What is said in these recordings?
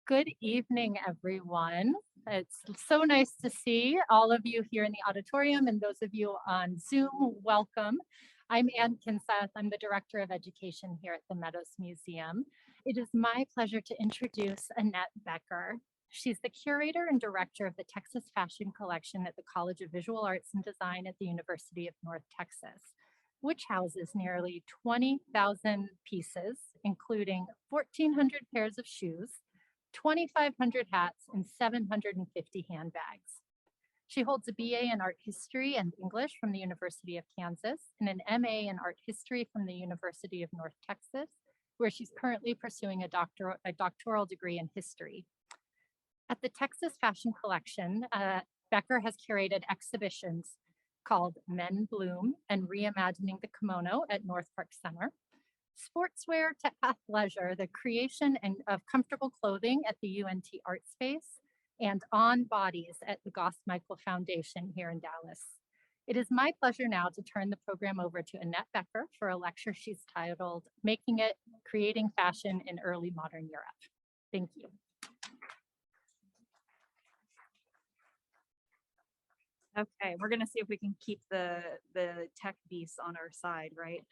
Good evening, everyone. It's so nice to see all of you here in the auditorium and those of you on Zoom. Welcome. I'm Ann Kinseth. I'm the Director of Education here at the Meadows Museum. It is my pleasure to introduce Annette Becker. She's the curator and director of the Texas Fashion Collection at the College of Visual Arts and Design at the University of North Texas, which houses nearly 20,000 pieces, including 1,400 pairs of shoes, 2,500 hats, and 750 handbags. She holds a BA in art history and English from the University of Kansas and an MA in art history from the University of North Texas, where she's currently pursuing a doctoral degree in history. At the Texas Fashion Collection, Becker has curated exhibitions called Men Bloom and Reimagining the Kimono at North Park Center, Sportswear to Athleisure, the creation of comfortable clothing at the UNT Art Space, and On Bodies at the Goss Michael Foundation here in Dallas. It is my pleasure now to turn the program over to Annette Becker for a lecture she's titled Making It, Creating Fashion in Early Modern Europe. Thank you. Okay, we're gonna see if we can keep the tech beasts on our side, right?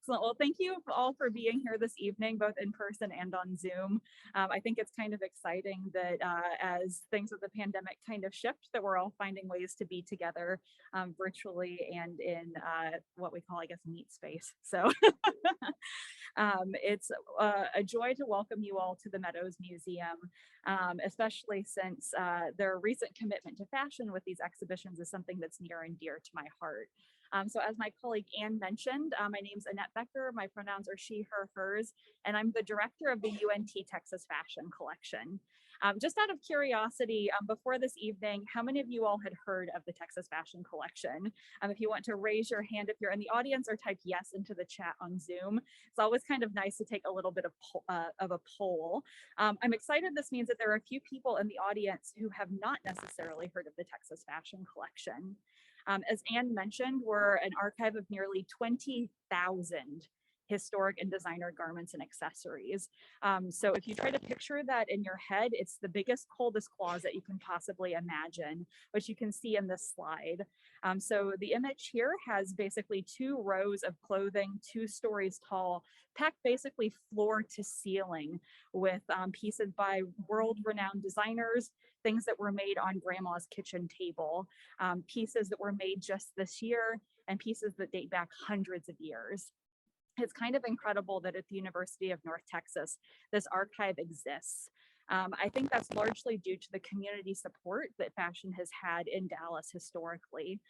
Excellent. Well, thank you all for being here this evening, both in person and on Zoom. I think it's kind of exciting that as things with the pandemic kind of shift, that we're all finding ways to be together virtually and in what we call, I guess, meet space. So it's a joy to welcome you all to the Meadows Museum, especially since their recent commitment to fashion with these exhibitions is something that's near and dear to my heart. So as my colleague Ann mentioned, my name's Annette Becker, my pronouns are she, her, hers, and I'm the director of the UNT Texas Fashion Collection. Just out of curiosity, before this evening, how many of you all had heard of the Texas Fashion Collection? If you want to raise your hand if you're in the audience or type yes into the chat on Zoom. It's always kind of nice to take a little bit of a poll. I'm excited this means that there are a few people in the audience who have not necessarily heard of the Texas Fashion Collection. As Ann mentioned, we're an archive of nearly 20,000 historic and designer garments and accessories. So if you try to picture that in your head, it's the biggest, coldest closet you can possibly imagine, which you can see in this slide. So the image here has basically 2 rows of clothing, 2 stories tall, packed basically floor to ceiling with pieces by world-renowned designers, things that were made on grandma's kitchen table, pieces that were made just this year, and pieces that date back hundreds of years. It's kind of incredible that at the University of North Texas, this archive exists. I think that's largely due to the community support that fashion has had in Dallas historically.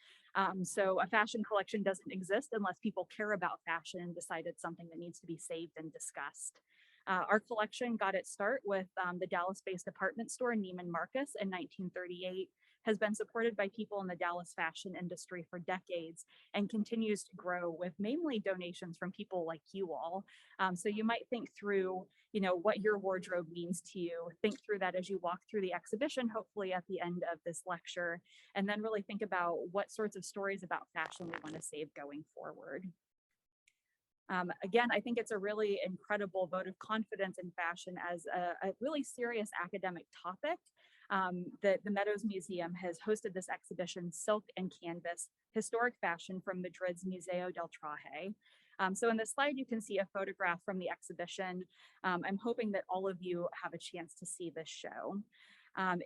So a fashion collection doesn't exist unless people care about fashion and decide it's something that needs to be saved and discussed. Our collection got its start with the Dallas-based department store Neiman Marcus in 1938, has been supported by people in the Dallas fashion industry for decades and continues to grow with mainly donations from people like you all. So you might think through, what your wardrobe means to you, think through that as you walk through the exhibition, hopefully at the end of this lecture, and then really think about what sorts of stories about fashion we want to save going forward. Again, I think it's a really incredible vote of confidence in fashion as a really serious academic topic. That the Meadows Museum has hosted this exhibition, Silk and Canvas, Historic Fashion from Madrid's Museo del Traje. So in this slide, you can see a photograph from the exhibition. I'm hoping that all of you have a chance to see this show.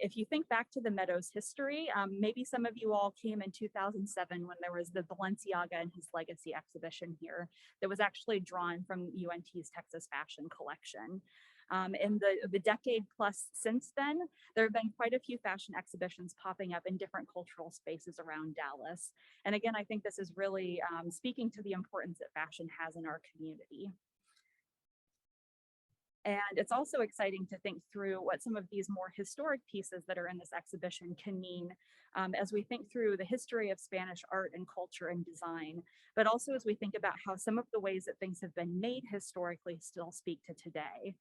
If you think back to the Meadows history, maybe some of you all came in 2007 when there was the Balenciaga and his Legacy exhibition here that was actually drawn from UNT's Texas Fashion Collection. In the decade plus since then, there have been quite a few fashion exhibitions popping up in different cultural spaces around Dallas. And again, I think this is really speaking to the importance that fashion has in our community. And it's also exciting to think through what some of these more historic pieces that are in this exhibition can mean as we think through the history of Spanish art and culture and design, but also as we think about how some of the ways that things have been made historically still speak to today.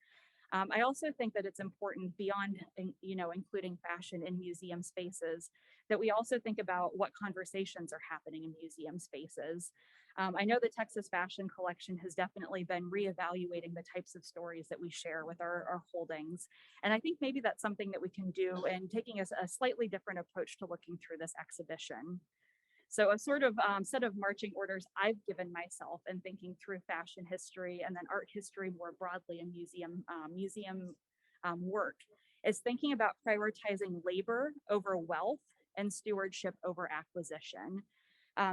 I also think that it's important beyond, including fashion in museum spaces, that we also think about what conversations are happening in museum spaces. I know the Texas Fashion Collection has definitely been reevaluating the types of stories that we share with our holdings. And I think maybe that's something that we can do in taking a slightly different approach to looking through this exhibition. So a sort of set of marching orders I've given myself in thinking through fashion history and then art history more broadly in museum work is thinking about prioritizing labor over wealth and stewardship over acquisition.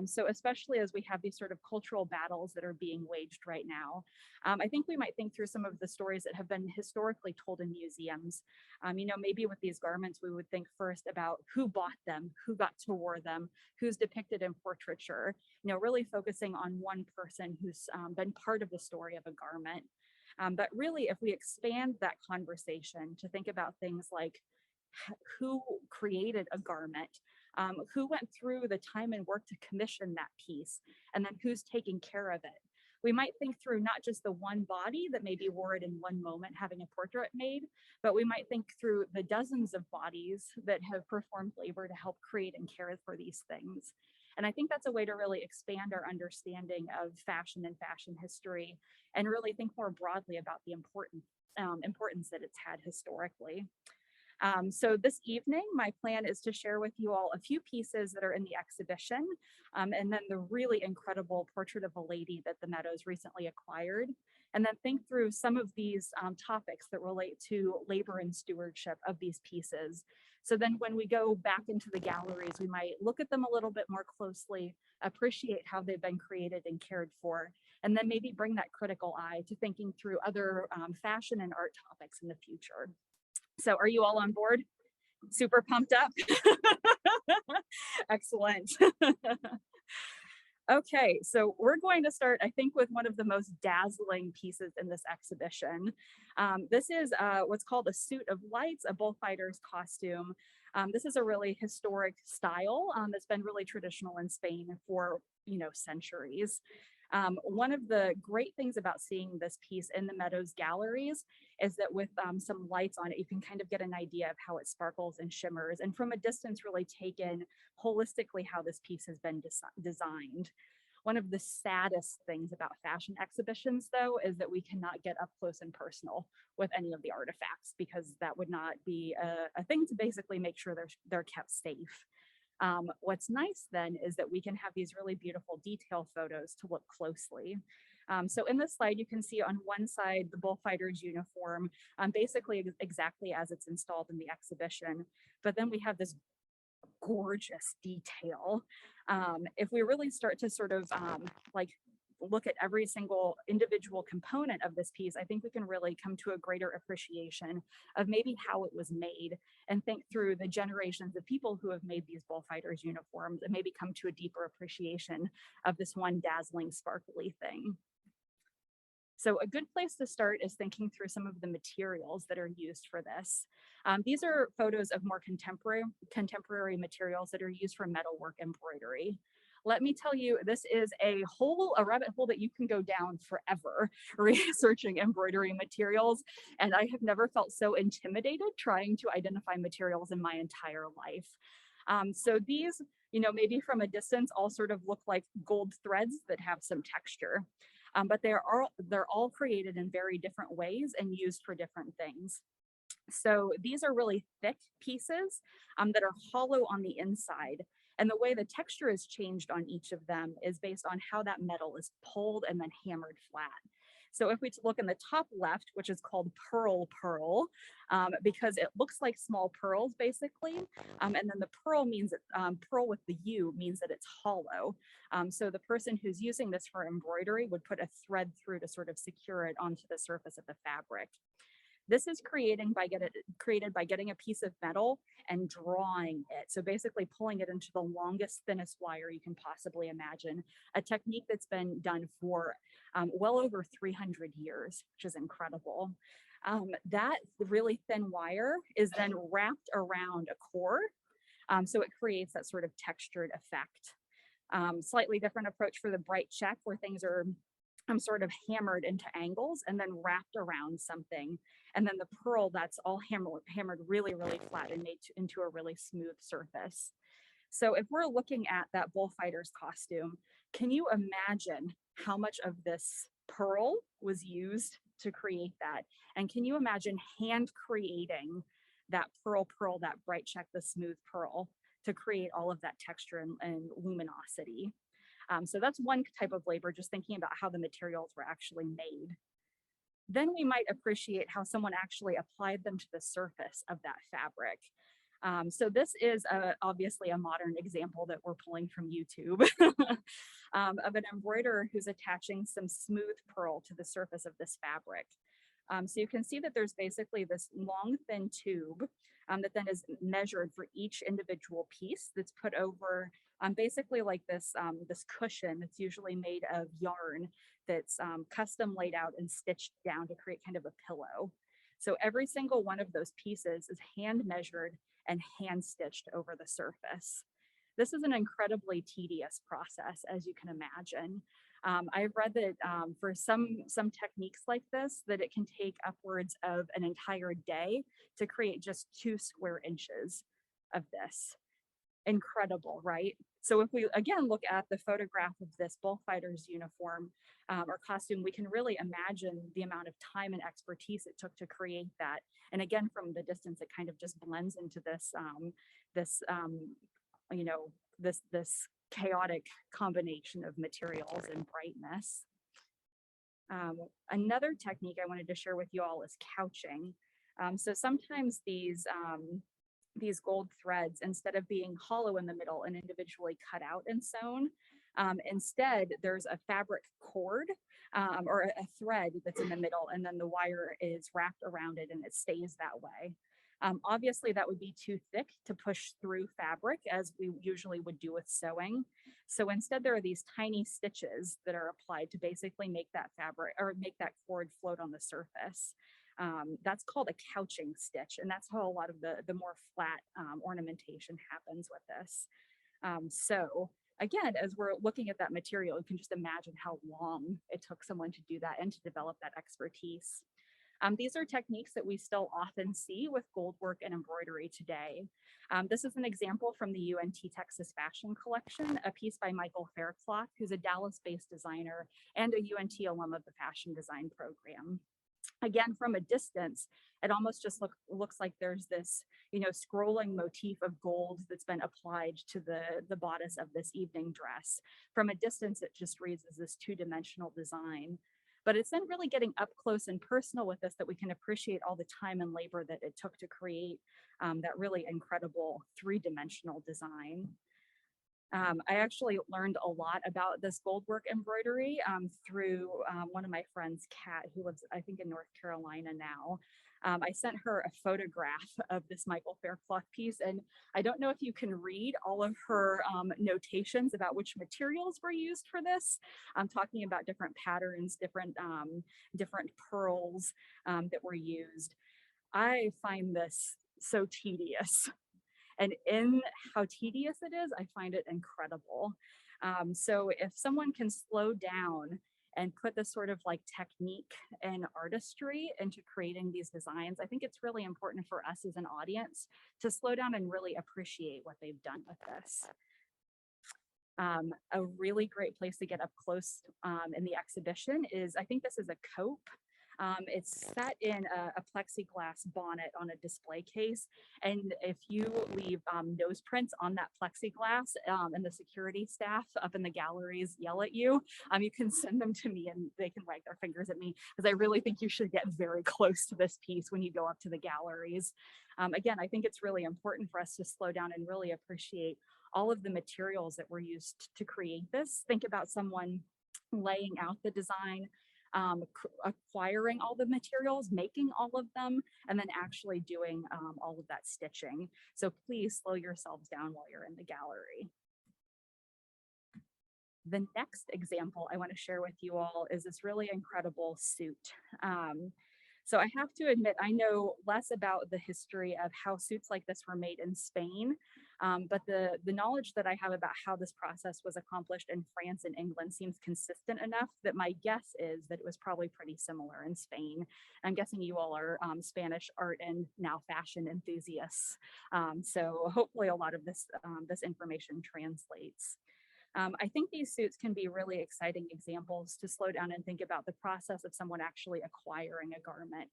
So especially as we have these sort of cultural battles that are being waged right now, I think we might think through some of the stories that have been historically told in museums. Maybe with these garments, we would think first about who bought them, who got to wear them, who's depicted in portraiture, really focusing on one person who's been part of the story of a garment. But really, if we expand that conversation to think about things like who created a garment, who went through the time and work to commission that piece, and then who's taking care of it. We might think through not just the one body that maybe wore it in one moment having a portrait made, but we might think through the dozens of bodies that have performed labor to help create and care for these things. And I think that's a way to really expand our understanding of fashion and fashion history and really think more broadly about the importance that it's had historically. So this evening, my plan is to share with you all a few pieces that are in the exhibition, and then the really incredible portrait of a lady that the Meadows recently acquired, and then think through some of these topics that relate to labor and stewardship of these pieces. So then when we go back into the galleries, we might look at them a little bit more closely, appreciate how they've been created and cared for, and then maybe bring that critical eye to thinking through other fashion and art topics in the future. So are you all on board? Super pumped up? Excellent. Okay, so we're going to start, I think, with one of the most dazzling pieces in this exhibition. This is what's called a suit of lights, a bullfighter's costume. This is a really historic style that's been really traditional in Spain for, centuries. One of the great things about seeing this piece in the Meadows galleries is that with some lights on it, you can kind of get an idea of how it sparkles and shimmers, and from a distance really take in holistically how this piece has been designed. One of the saddest things about fashion exhibitions, though, is that we cannot get up close and personal with any of the artifacts because that would not be a thing to basically make sure they're kept safe. What's nice then is that we can have these really beautiful detail photos to look closely. So in this slide, you can see on one side the bullfighter's uniform, basically exactly as it's installed in the exhibition. But then we have this gorgeous detail. If we really start to sort of look at every single individual component of this piece, I think we can really come to a greater appreciation of maybe how it was made and think through the generations of people who have made these bullfighters uniforms and maybe come to a deeper appreciation of this one dazzling, sparkly thing. So a good place to start is thinking through some of the materials that are used for this. These are photos of more contemporary materials that are used for metalwork embroidery. Let me tell you, this is a rabbit hole that you can go down forever researching embroidery materials. And I have never felt so intimidated trying to identify materials in my entire life. So these, maybe from a distance, all sort of look like gold threads that have some texture. But they're all created in very different ways and used for different things. So these are really thick pieces that are hollow on the inside. And the way the texture is changed on each of them is based on how that metal is pulled and then hammered flat. So if we look in the top left, which is called pearl, because it looks like small pearls basically. And then the pearl means pearl with the U means that it's hollow. So the person who's using this for embroidery would put a thread through to sort of secure it onto the surface of the fabric. This is created by getting a piece of metal and drawing it. So basically pulling it into the longest, thinnest wire you can possibly imagine, a technique that's been done for well over 300 years, which is incredible. That really thin wire is then wrapped around a core. So it creates that sort of textured effect. Slightly different approach for the bright check where things are sort of hammered into angles and then wrapped around something. And then the pearl, that's all hammered really, really flat and made into a really smooth surface. So if we're looking at that bullfighter's costume, Can you imagine how much of this pearl was used to create that? And can you imagine hand creating that pearl, that bright check, the smooth pearl to create all of that texture and luminosity? So that's one type of labor, just thinking about how the materials were actually made. Then we might appreciate how someone actually applied them to the surface of that fabric. So this is obviously a modern example that we're pulling from YouTube of an embroiderer who's attaching some smooth pearl to the surface of this fabric. So you can see that there's basically this long, thin tube that then is measured for each individual piece that's put over basically like this, this cushion that's usually made of yarn that's custom laid out and stitched down to create kind of a pillow. So every single one of those pieces is hand measured and hand stitched over the surface. This is an incredibly tedious process, as you can imagine. I've read that for some techniques like this, that it can take upwards of an entire day to create just 2 square inches of this. Incredible, right? So if we again look at the photograph of this bullfighter's uniform or costume, we can really imagine the amount of time and expertise it took to create that. And again, from the distance, it kind of just blends into this, you know, this chaotic combination of materials and brightness. Another technique I wanted to share with you all is couching. So sometimes these gold threads, instead of being hollow in the middle and individually cut out and sewn, instead there's a fabric cord or a thread that's in the middle, and then the wire is wrapped around it and it stays that way. Obviously that would be too thick to push through fabric as we usually would do with sewing. So instead there are these tiny stitches that are applied to basically make that fabric or make that cord float on the surface. That's called a couching stitch, and that's how a lot of the more flat ornamentation happens with this. So again, as we're looking at that material, you can just imagine how long it took someone to do that and to develop that expertise. These are techniques that we still often see with gold work and embroidery today. This is an example from the UNT Texas Fashion Collection, a piece by Michael Faircloth, who's a Dallas-based designer and a UNT alum of the fashion design program. Again, from a distance, it almost just looks like there's this, you know, scrolling motif of gold that's been applied to the bodice of this evening dress. From a distance, it just reads as this 2-dimensional design. But it's then really getting up close and personal with this that we can appreciate all the time and labor that it took to create that really incredible 3-dimensional design. I actually learned a lot about this goldwork embroidery through one of my friends, Kat, who lives, I think, in North Carolina now. I sent her a photograph of this Michael Faircloth piece, and I don't know if you can read all of her notations about which materials were used for this. I'm talking about different patterns, different pearls that were used. I find this so tedious. And in how tedious it is, I find it incredible. So if someone can slow down and put this sort of like technique and artistry into creating these designs, I think it's really important for us as an audience to slow down and really appreciate what they've done with this. A really great place to get up close in the exhibition is, I think this is a cope. It's set in a plexiglass bonnet on a display case. And if you leave nose prints on that plexiglass and the security staff up in the galleries yell at you, you can send them to me and they can wag their fingers at me, because I really think you should get very close to this piece when you go up to the galleries. Again, I think it's really important for us to slow down and really appreciate all of the materials that were used to create this. Think about someone laying out the design, acquiring all the materials, making all of them, and then actually doing all of that stitching. So please slow yourselves down while you're in the gallery. The next example I want to share with you all is this really incredible suit. So I have to admit, I know less about the history of how suits like this were made in Spain, but the knowledge that I have about how this process was accomplished in France and England seems consistent enough that my guess is that it was probably pretty similar in Spain. I'm guessing you all are Spanish art and now fashion enthusiasts. So hopefully a lot of this, this information translates. I think these suits can be really exciting examples to slow down and think about the process of someone actually acquiring a garment.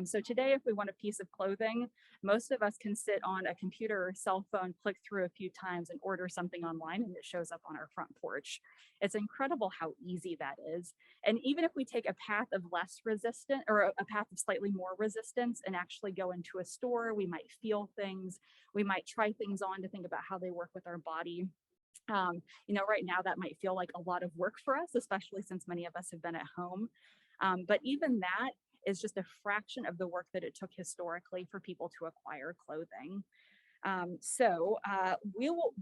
So today, if we want a piece of clothing, most of us can sit on a computer or cell phone, click through a few times and order something online and it shows up on our front porch. It's incredible how easy that is. And even if we take a path of less resistance or a path of slightly more resistance and actually go into a store, we might feel things, we might try things on to think about how they work with our body. Right now that might feel like a lot of work for us, especially since many of us have been at home. But even that is just a fraction of the work that it took historically for people to acquire clothing.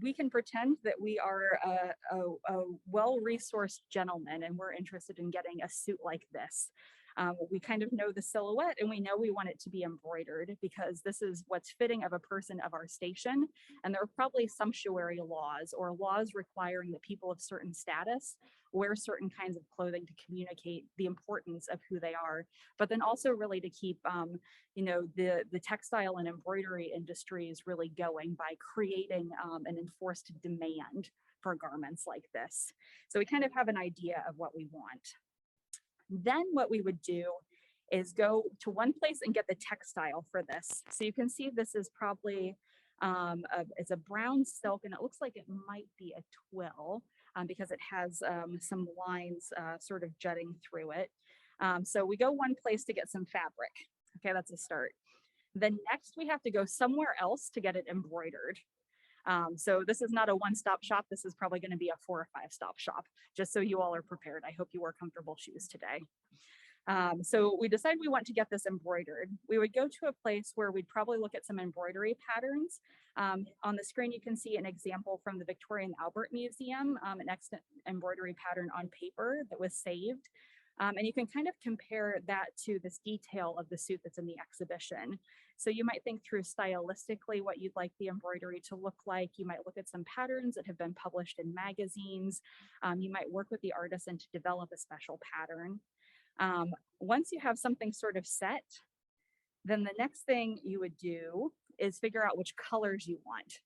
We can pretend that we are a well-resourced gentleman and we're interested in getting a suit like this. We kind of know the silhouette and we know we want it to be embroidered because this is what's fitting of a person of our station. And there are probably sumptuary laws or laws requiring that people of certain status wear certain kinds of clothing to communicate the importance of who they are, but then also really to keep the textile and embroidery industries really going by creating an enforced demand for garments like this. So we kind of have an idea of what we want. Then what we would do is go to one place and get the textile for this. So you can see this is probably, it's a brown silk and it looks like it might be a twill because it has some lines sort of jutting through it. So we go one place to get some fabric. Okay, that's a start. Then next we have to go somewhere else to get it embroidered. So this is not a one-stop shop. This is probably going to be a 4 or 5 stop shop, just so you all are prepared. I hope you wear comfortable shoes today. So we decided we want to get this embroidered. We would go to a place where we'd probably look at some embroidery patterns. On the screen, you can see an example from the Victoria and Albert Museum, an extant embroidery pattern on paper that was saved. And you can kind of compare that to this detail of the suit that's in the exhibition. So you might think through stylistically what you'd like the embroidery to look like. You might look at some patterns that have been published in magazines. You might work with the artisan to develop a special pattern. Once you have something sort of set, then the next thing you would do is figure out which colors you want.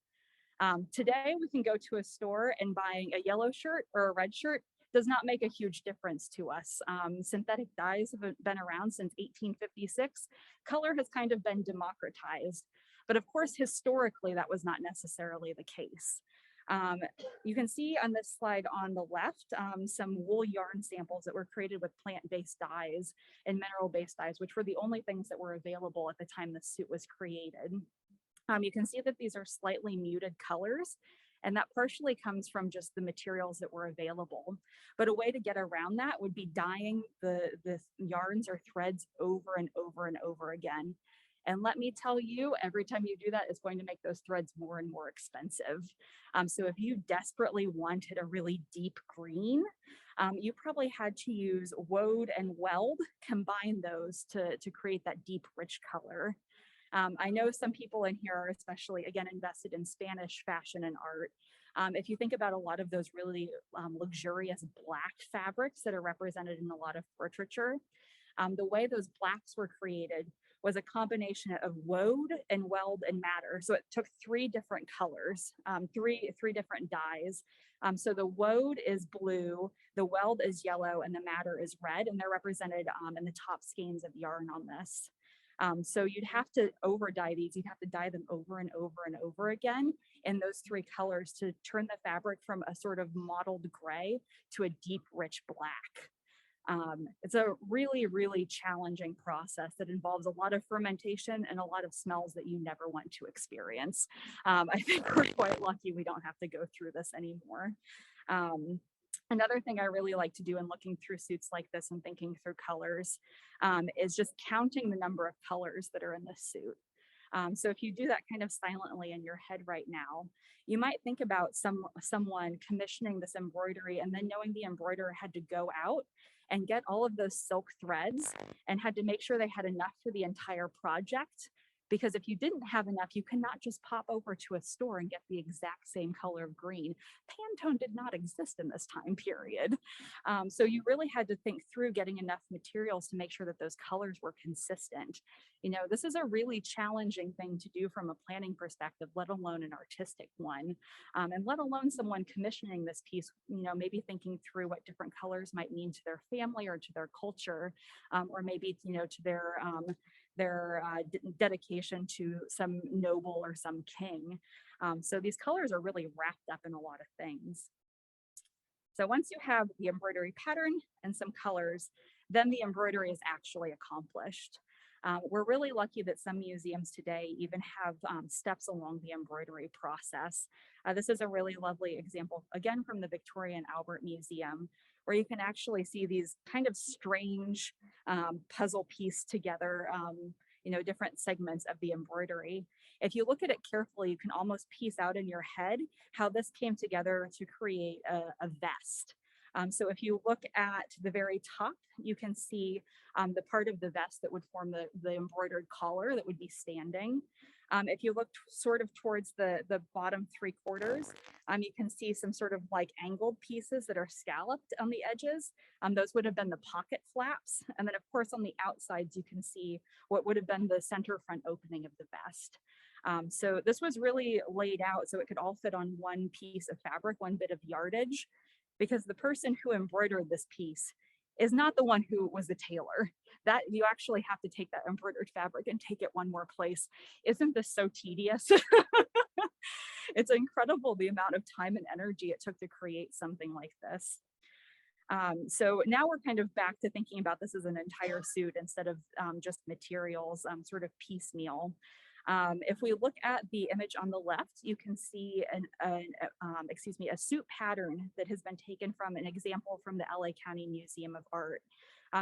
Today, we can go to a store and buying a yellow shirt or a red shirt does not make a huge difference to us. Synthetic dyes have been around since 1856. Color has kind of been democratized, but of course, historically, that was not necessarily the case. You can see on this slide on the left, some wool yarn samples that were created with plant-based dyes and mineral-based dyes, which were the only things that were available at the time the suit was created. You can see that these are slightly muted colors, and that partially comes from just the materials that were available. But a way to get around that would be dyeing the yarns or threads over and over and over again. And let me tell you, every time you do that, it's going to make those threads more and more expensive. So if you desperately wanted a really deep green, you probably had to use woad and weld, combine those to create that deep, rich color. I know some people in here are especially, again, invested in Spanish fashion and art. If you think about a lot of those really luxurious black fabrics that are represented in a lot of portraiture, the way those blacks were created was a combination of woad and weld and madder. So it took 3 different colors, three different dyes. So the woad is blue, the weld is yellow, and the madder is red, and they're represented in the top skeins of yarn on this. So you'd have to over dye these. You'd have to dye them over and over and over again in those 3 colors to turn the fabric from a sort of mottled gray to a deep, rich black. It's a really, really challenging process that involves a lot of fermentation and a lot of smells that you never want to experience. I think we're quite lucky we don't have to go through this anymore. Another thing I really like to do in looking through suits like this and thinking through colors is just counting the number of colors that are in this suit. So if you do that kind of silently in your head right now, you might think about someone commissioning this embroidery and then knowing the embroiderer had to go out and get all of those silk threads and had to make sure they had enough for the entire project because if you didn't have enough, you cannot just pop over to a store and get the exact same color of green. Pantone did not exist in this time period. So you really had to think through getting enough materials to make sure that those colors were consistent. This is a really challenging thing to do from a planning perspective, let alone an artistic one. And let alone someone commissioning this piece, maybe thinking through what different colors might mean to their family or to their culture, or maybe, to their dedication to some noble or some king. So these colors are really wrapped up in a lot of things. So once you have the embroidery pattern and some colors, then the embroidery is actually accomplished. We're really lucky that some museums today even have steps along the embroidery process. This is a really lovely example, again, from the Victoria and Albert Museum, where you can actually see these kind of strange puzzle piece together, different segments of the embroidery. If you look at it carefully, you can almost piece out in your head how this came together to create a vest. So if you look at the very top, you can see the part of the vest that would form the embroidered collar that would be standing. If you look sort of towards the bottom 3/4, you can see some sort of like angled pieces that are scalloped on the edges. Those would have been the pocket flaps. And then of course on the outsides, you can see what would have been the center front opening of the vest. So this was really laid out so it could all fit on one piece of fabric, one bit of yardage, because the person who embroidered this piece is not the one who was the tailor. That you actually have to take that embroidered fabric and take it one more place. Isn't this so tedious? It's incredible the amount of time and energy it took to create something like this. So now we're kind of back to thinking about this as an entire suit instead of just materials, sort of piecemeal. If we look at the image on the left, you can see a suit pattern that has been taken from an example from the LA County Museum of Art.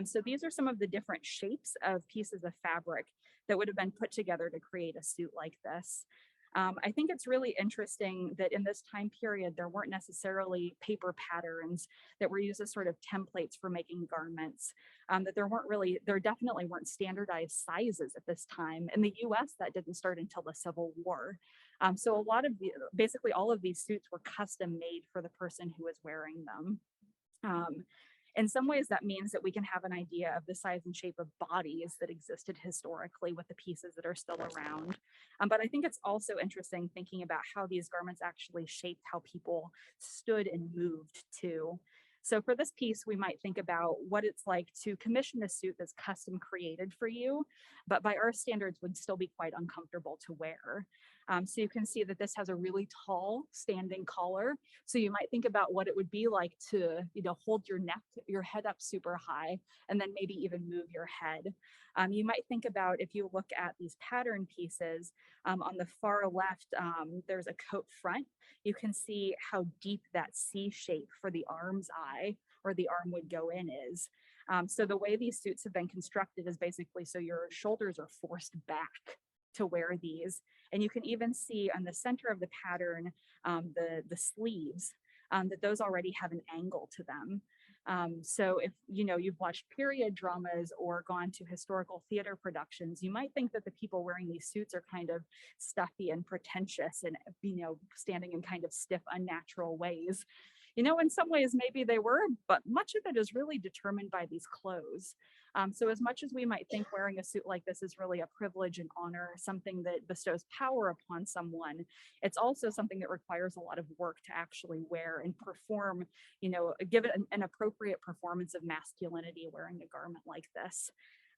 So these are some of the different shapes of pieces of fabric that would have been put together to create a suit like this. I think it's really interesting that in this time period, there weren't necessarily paper patterns that were used as sort of templates for making garments, that there definitely weren't standardized sizes at this time. In the US, that didn't start until the Civil War. So a lot of basically all of these suits were custom made for the person who was wearing them. In some ways, that means that we can have an idea of the size and shape of bodies that existed historically with the pieces that are still around. But I think it's also interesting thinking about how these garments actually shaped how people stood and moved too. So for this piece, we might think about what it's like to commission a suit that's custom created for you, but by our standards would still be quite uncomfortable to wear. So you can see that this has a really tall standing collar. So you might think about what it would be like to, hold your head up super high, and then maybe even move your head. You might think about, if you look at these pattern pieces, on the far left, there's a coat front. You can see how deep that C shape for the arm's eye or the arm would go in is. So the way these suits have been constructed is basically so your shoulders are forced back to wear these. And you can even see on the center of the pattern, the sleeves, that those already have an angle to them. So if you've watched period dramas or gone to historical theater productions, you might think that the people wearing these suits are kind of stuffy and pretentious and standing in kind of stiff, unnatural ways. In some ways maybe they were, but much of it is really determined by these clothes. So as much as we might think wearing a suit like this is really a privilege and honor, something that bestows power upon someone, it's also something that requires a lot of work to actually wear and perform, give it an appropriate performance of masculinity wearing a garment like this.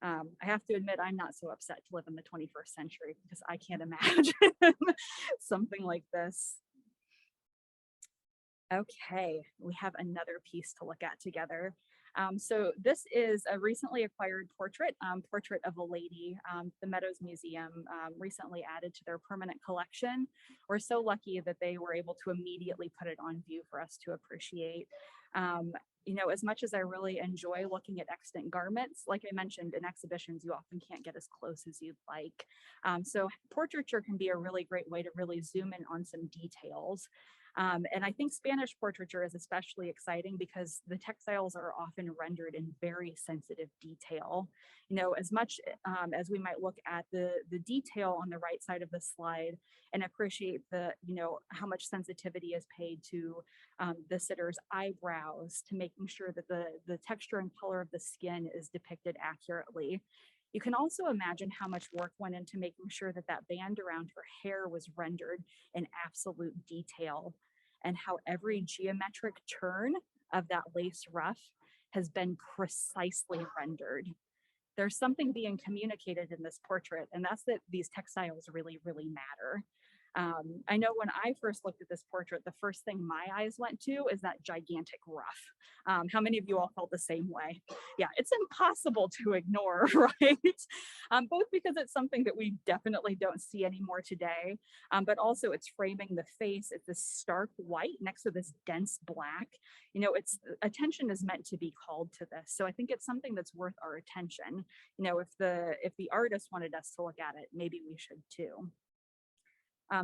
I have to admit, I'm not so upset to live in the 21st century because I can't imagine something like this. Okay, we have another piece to look at together. So this is a recently acquired portrait of a lady. The Meadows Museum recently added to their permanent collection. We're so lucky that they were able to immediately put it on view for us to appreciate. As much as I really enjoy looking at extant garments, like I mentioned, in exhibitions, you often can't get as close as you'd like. So portraiture can be a really great way to really zoom in on some details. And I think Spanish portraiture is especially exciting because the textiles are often rendered in very sensitive detail. You know, as much as we might look at the detail on the right side of the slide and appreciate the, you know, how much sensitivity is paid to the sitter's eyebrows, to making sure that the texture and color of the skin is depicted accurately. You can also imagine how much work went into making sure that that band around her hair was rendered in absolute detail, and how every geometric turn of that lace ruff has been precisely rendered. There's something being communicated in this portrait, and that's that these textiles really, really matter. I know when I first looked at this portrait, the first thing my eyes went to is that gigantic ruff. How many of you all felt the same way? Yeah, it's impossible to ignore, right? Both because it's something that we definitely don't see anymore today, but also it's framing the face. It's this stark white next to this dense black. You know, it's attention is meant to be called to this. So I think it's something that's worth our attention. You know, if the artist wanted us to look at it, maybe we should too.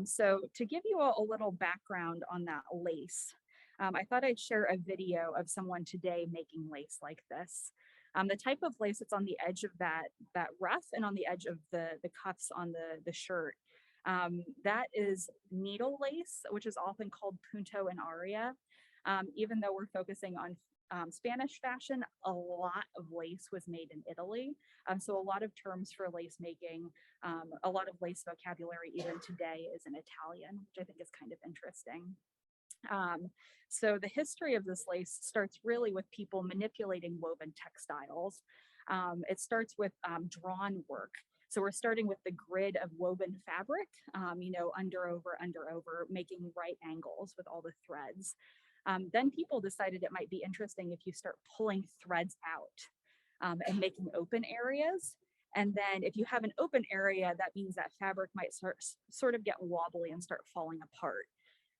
So to give you a little background on that lace, I thought I'd share a video of someone today making lace like this. The type of lace that's on the edge of that ruff and on the edge of the cuffs on the shirt, that is needle lace, which is often called punto and aria. Even though we're focusing on Spanish fashion, a lot of lace was made in Italy. So a lot of terms for lace making, a lot of lace vocabulary even today is in Italian, which I think is kind of interesting. So the history of this lace starts really with people manipulating woven textiles. It starts with drawn work. So we're starting with the grid of woven fabric, you know, under over, making right angles with all the threads. Then people decided it might be interesting if you start pulling threads out and making open areas. And then if you have an open area, that means that fabric might sort of get wobbly and start falling apart.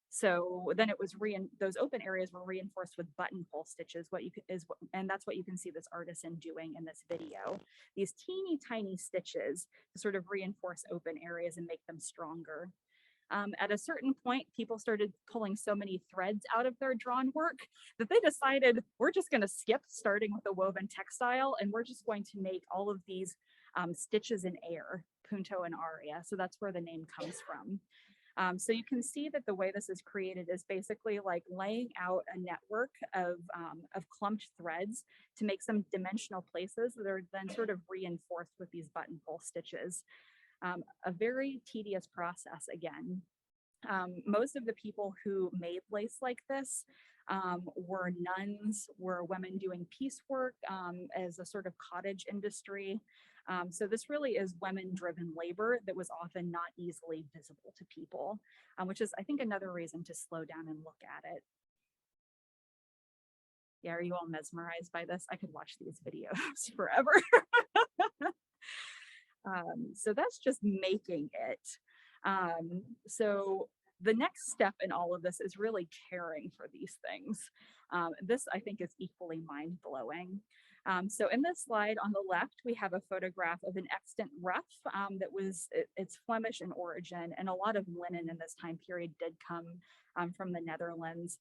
So then it was those open areas were reinforced with buttonhole stitches, and that's what you can see this artisan doing in this video. These teeny tiny stitches to sort of reinforce open areas and make them stronger. At a certain point, people started pulling so many threads out of their drawn work that they decided we're just going to skip starting with a woven textile, and we're just going to make all of these stitches in air, punto and aria. So that's where the name comes from. So you can see that the way this is created is basically like laying out a network of clumped threads to make some dimensional places that are then sort of reinforced with these buttonhole stitches. A very tedious process again. Most of the people who made lace like this were nuns, were women doing piecework as a sort of cottage industry. So this really is women-driven labor that was often not easily visible to people, which is, I think, another reason to slow down and look at it. Yeah, are you all mesmerized by this? I could watch these videos forever. So that's just making it. So the next step in all of this is really caring for these things. This, I think, is equally mind-blowing. So in this slide on the left, we have a photograph of an extant ruff it's Flemish in origin, and a lot of linen in this time period did come from the Netherlands.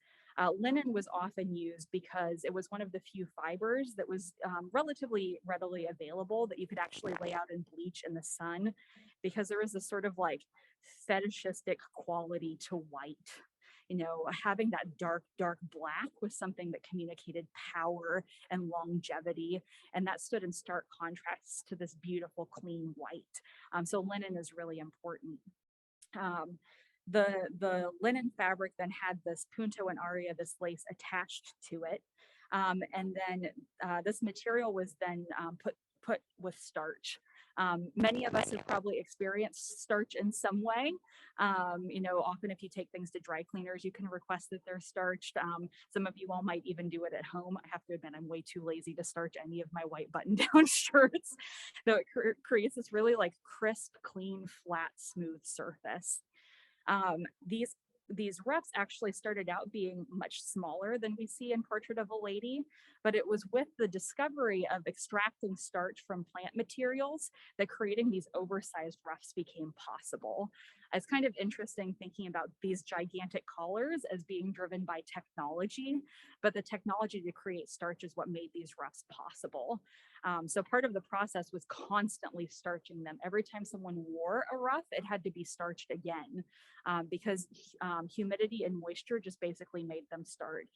Linen was often used because it was one of the few fibers that was relatively readily available that you could actually lay out and bleach in the sun, because there was this sort of like fetishistic quality to white. You know, having that dark black was something that communicated power and longevity, and that stood in stark contrast to this beautiful, clean white. So linen is really important. The linen fabric then had this punto and aria, this lace attached to it. And then this material was then put with starch. Many of us have probably experienced starch in some way. You know, often if you take things to dry cleaners, you can request that they're starched. Some of you all might even do it at home. I have to admit, I'm way too lazy to starch any of my white button-down shirts. So it creates this really like crisp, clean, flat, smooth surface. These these ruffs actually started out being much smaller than we see in Portrait of a Lady, but it was with the discovery of extracting starch from plant materials that creating these oversized ruffs became possible. It's kind of interesting thinking about these gigantic collars as being driven by technology, but the technology to create starch is what made these ruffs possible. So part of the process was constantly starching them. Every time someone wore a ruff, it had to be starched again, because humidity and moisture just basically made them start,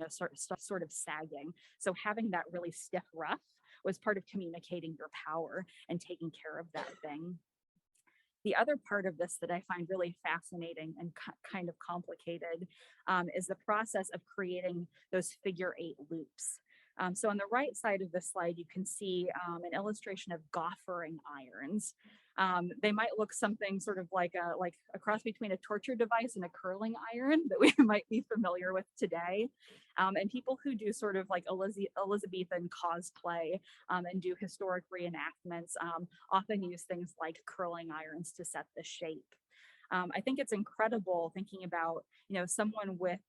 sort of sagging. So having that really stiff ruff was part of communicating your power and taking care of that thing. The other part of this that I find really fascinating and kind of complicated is the process of creating those figure-8 loops. So on the right side of the slide, you can see an illustration of goffering irons. They might look something sort of like a cross between a torture device and a curling iron that we might be familiar with today. And people who do sort of like Elizabethan cosplay and do historic reenactments often use things like curling irons to set the shape. I think it's incredible thinking about, someone with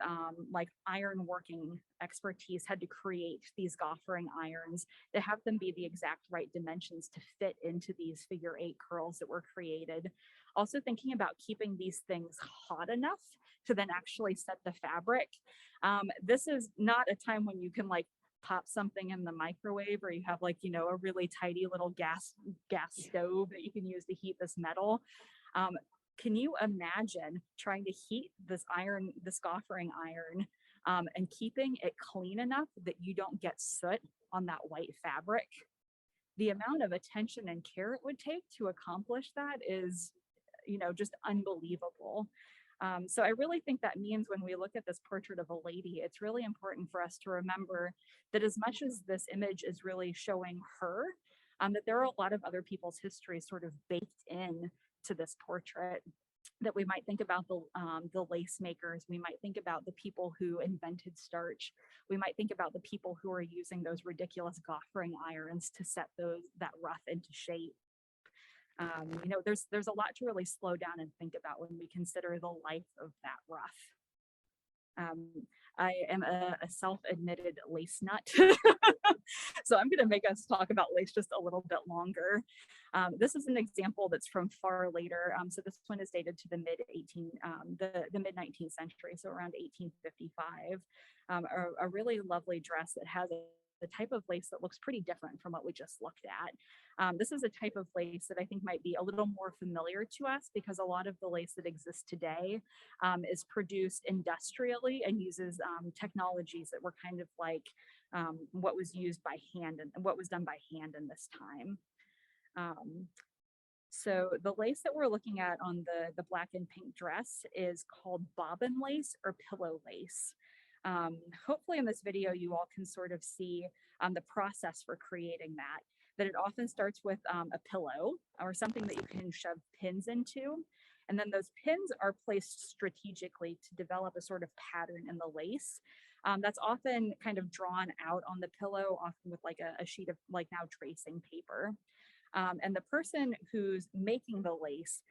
like iron working expertise had to create these goffering irons to have them be the exact right dimensions to fit into these figure-8 curls that were created. Also thinking about keeping these things hot enough to then actually set the fabric. This is not a time when you can like pop something in the microwave, or you have like, a really tidy little gas stove that you can use to heat this metal. Can you imagine trying to heat this goffering iron, and keeping it clean enough that you don't get soot on that white fabric? The amount of attention and care it would take to accomplish that is, just unbelievable. So I really think that means when we look at this portrait of a lady, it's really important for us to remember that as much as this image is really showing her, that there are a lot of other people's histories sort of baked in to this portrait, that we might think about the lace makers, we might think about the people who invented starch, we might think about the people who are using those ridiculous goffering irons to set that ruff into shape. There's a lot to really slow down and think about when we consider the life of that ruff. I am a self-admitted lace nut. So I'm going to make us talk about lace just a little bit longer. This is an example that's from far later. So this one is dated to the mid 19th century, so around 1855. A really lovely dress that has the type of lace that looks pretty different from what we just looked at. This is a type of lace that I think might be a little more familiar to us because a lot of the lace that exists today is produced industrially and uses technologies that were kind of like what was used by hand and what was done by hand in this time. So the lace that we're looking at on the black and pink dress is called bobbin lace or pillow lace. Hopefully in this video, you all can sort of see the process for creating that it often starts with a pillow or something that you can shove pins into. And then those pins are placed strategically to develop a sort of pattern in the lace. That's often kind of drawn out on the pillow, often with like a sheet of like now tracing paper. And the person who's making the lace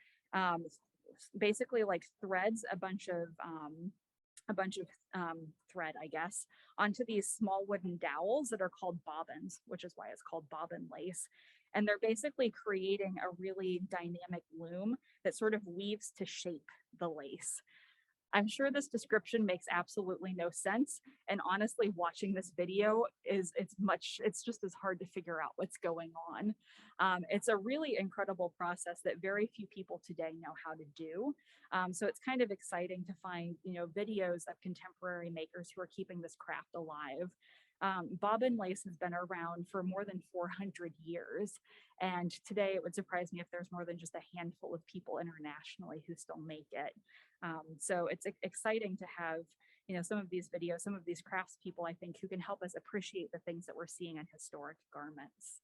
basically like threads a bunch of thread, I guess, onto these small wooden dowels that are called bobbins, which is why it's called bobbin lace. And they're basically creating a really dynamic loom that sort of weaves to shape the lace. I'm sure this description makes absolutely no sense. And honestly, watching this video it's just as hard to figure out what's going on. It's a really incredible process that very few people today know how to do. So it's kind of exciting to find, videos of contemporary makers who are keeping this craft alive. Bobbin lace has been around for more than 400 years. And today it would surprise me if there's more than just a handful of people internationally who still make it. So it's exciting to have, some of these videos, some of these craftspeople, I think, who can help us appreciate the things that we're seeing in historic garments.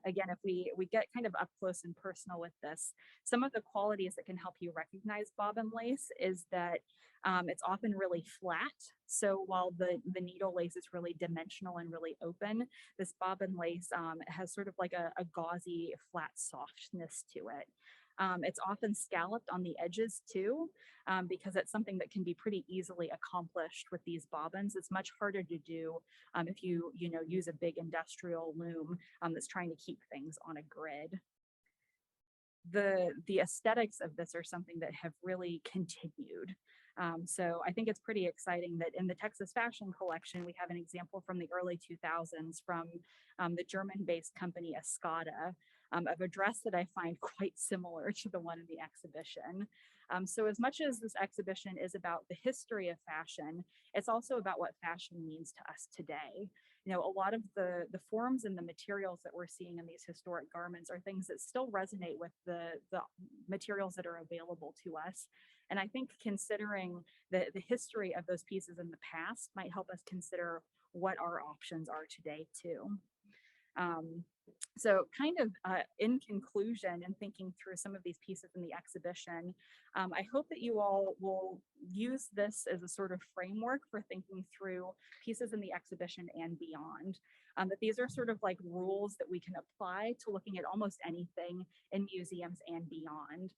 Again, if we get kind of up close and personal with this, some of the qualities that can help you recognize bobbin lace is that it's often really flat. So while the needle lace is really dimensional and really open, this bobbin lace has sort of like a gauzy, flat softness to it. It's often scalloped on the edges too, because it's something that can be pretty easily accomplished with these bobbins. It's much harder to do if you use a big industrial loom that's trying to keep things on a grid. The aesthetics of this are something that have really continued. So I think it's pretty exciting that in the Texas Fashion Collection, we have an example from the early 2000s from the German-based company Escada, of a dress that I find quite similar to the one in the exhibition. So as much as this exhibition is about the history of fashion, it's also about what fashion means to us today. A lot of the forms and the materials that we're seeing in these historic garments are things that still resonate with the materials that are available to us. And I think considering the history of those pieces in the past might help us consider what our options are today too. So kind of in conclusion and thinking through some of these pieces in the exhibition, I hope that you all will use this as a sort of framework for thinking through pieces in the exhibition and beyond. That these are sort of like rules that we can apply to looking at almost anything in museums and beyond.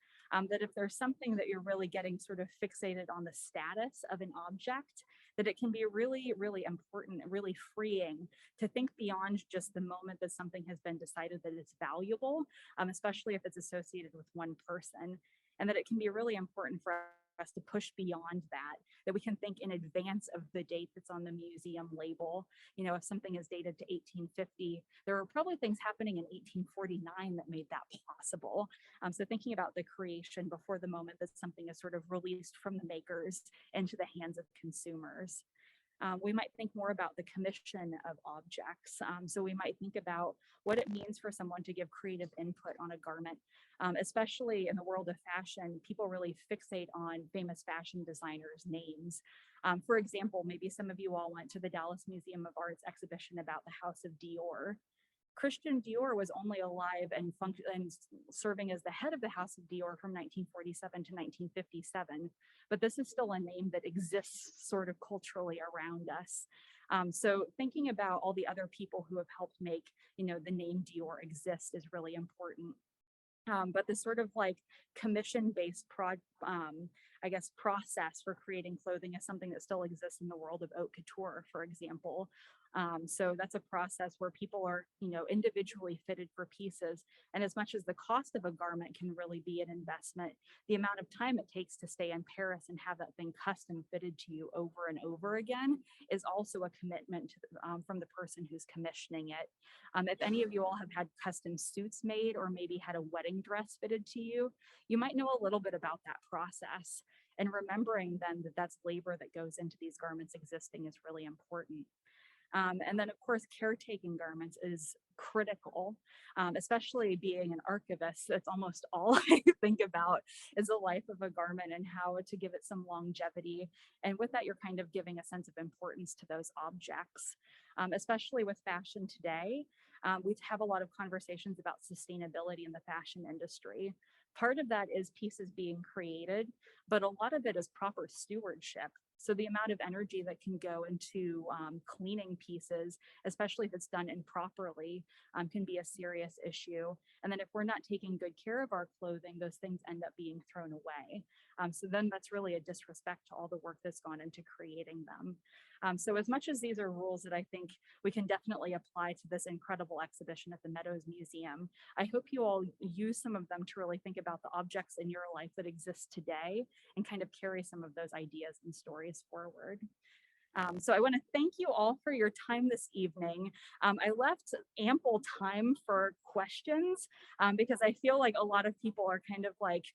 That if there's something that you're really getting sort of fixated on the status of an object, that it can be really, really important, really freeing to think beyond just the moment that something has been decided that it's valuable, especially if it's associated with one person, and that it can be really important for us to push beyond that we can think in advance of the date that's on the museum label. If something is dated to 1850, there were probably things happening in 1849 that made that possible. So thinking about the creation before the moment that something is sort of released from the makers into the hands of consumers. We might think more about the commission of objects. So we might think about what it means for someone to give creative input on a garment, especially in the world of fashion. People really fixate on famous fashion designers' names. For example, maybe some of you all went to the Dallas Museum of Art's exhibition about the House of Dior. Christian Dior was only alive and serving as the head of the House of Dior from 1947 to 1957, but this is still a name that exists sort of culturally around us. So thinking about all the other people who have helped make, the name Dior exist is really important. But this sort of like commission-based process for creating clothing is something that still exists in the world of haute couture, for example. So that's a process where people are, individually fitted for pieces. And as much as the cost of a garment can really be an investment, the amount of time it takes to stay in Paris and have that thing custom fitted to you over and over again is also a commitment to, from the person who's commissioning it. If any of you all have had custom suits made or maybe had a wedding dress fitted to you, you might know a little bit about that process. And remembering then that that's labor that goes into these garments existing is really important. And then, of course, caretaking garments is critical, especially being an archivist. That's almost all I think about is the life of a garment and how to give it some longevity. And with that, you're kind of giving a sense of importance to those objects, especially with fashion today. We have a lot of conversations about sustainability in the fashion industry. Part of that is pieces being created, but a lot of it is proper stewardship. So the amount of energy that can go into cleaning pieces, especially if it's done improperly, can be a serious issue. And then if we're not taking good care of our clothing, those things end up being thrown away. So then that's really a disrespect to all the work that's gone into creating them. So as much as these are rules that I think we can definitely apply to this incredible exhibition at the Meadows Museum, I hope you all use some of them to really think about the objects in your life that exist today and kind of carry some of those ideas and stories forward. So I want to thank you all for your time this evening. I left ample time for questions because I feel like a lot of people are kind of like,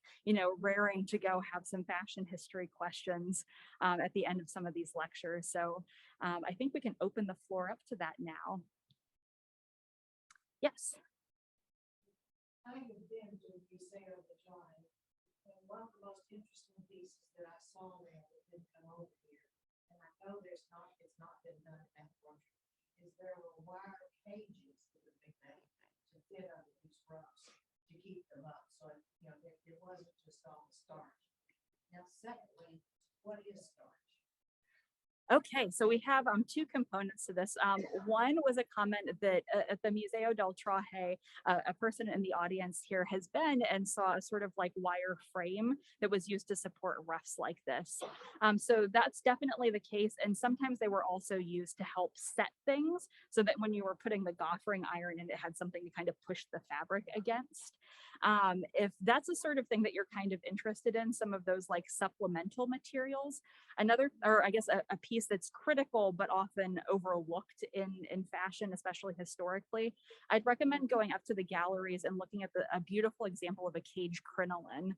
raring to go have some fashion history questions at the end of some of these lectures. So I think we can open the floor up to that now. Yes. I have been to the Museo of the Traje, and one of the most interesting pieces that I saw there that didn't come over here, and I know it's not been done at Embroidery, is there were wire cages that would be made to fit under these ruffs to keep them up, so it wasn't just all starch. Now, secondly, what is starch? Okay, so we have two components to this. One was a comment that at the Museo del Traje, a person in the audience here has been and saw a sort of like wire frame that was used to support ruffs like this. So that's definitely the case. And sometimes they were also used to help set things so that when you were putting the goffering iron in, it had something to kind of push the fabric against. If that's the sort of thing that you're kind of interested in, some of those like supplemental materials, another, or I guess a piece that's critical but often overlooked in fashion, especially historically, I'd recommend going up to the galleries and looking at a beautiful example of a cage crinoline.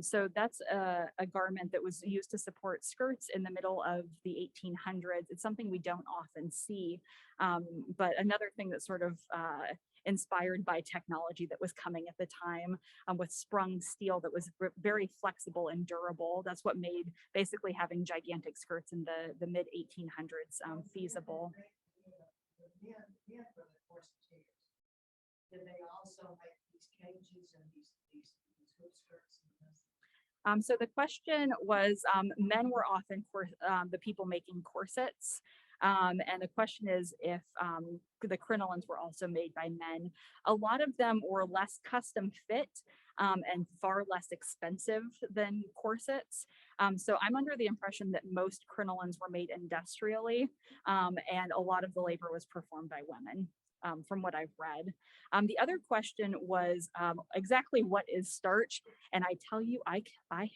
So that's a garment that was used to support skirts in the middle of the 1800s. It's something we don't often see, but another thing that sort of inspired by technology that was coming at the time, with sprung steel that was very flexible and durable. That's what made basically having gigantic skirts in the mid 1800s feasible. Men for the corsetiers, did they also make these cages and these hoop skirts and this? So the question was, men were often the people making corsets. And the question is if the crinolines were also made by men. A lot of them were less custom fit and far less expensive than corsets. So I'm under the impression that most crinolines were made industrially, and a lot of the labor was performed by women. From what I've read. The other question was exactly what is starch? And I tell you, I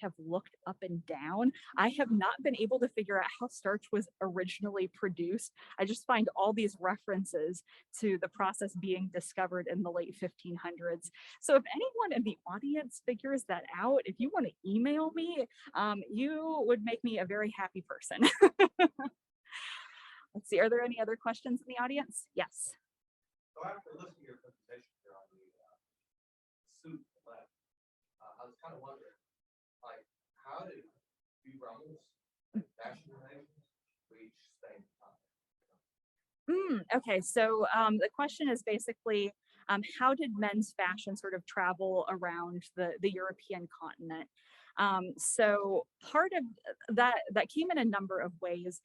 have looked up and down. I have not been able to figure out how starch was originally produced. I just find all these references to the process being discovered in the late 1500s. So if anyone in the audience figures that out, if you want to email me, you would make me a very happy person. Let's see, are there any other questions in the audience? Yes. So after listening to your presentation here on the suit left, I was kind of wondering, like, how did you Romans and fashion designers reach same time? Okay, so the question is basically, how did men's fashion sort of travel around the European continent? So part of that came in a number of ways.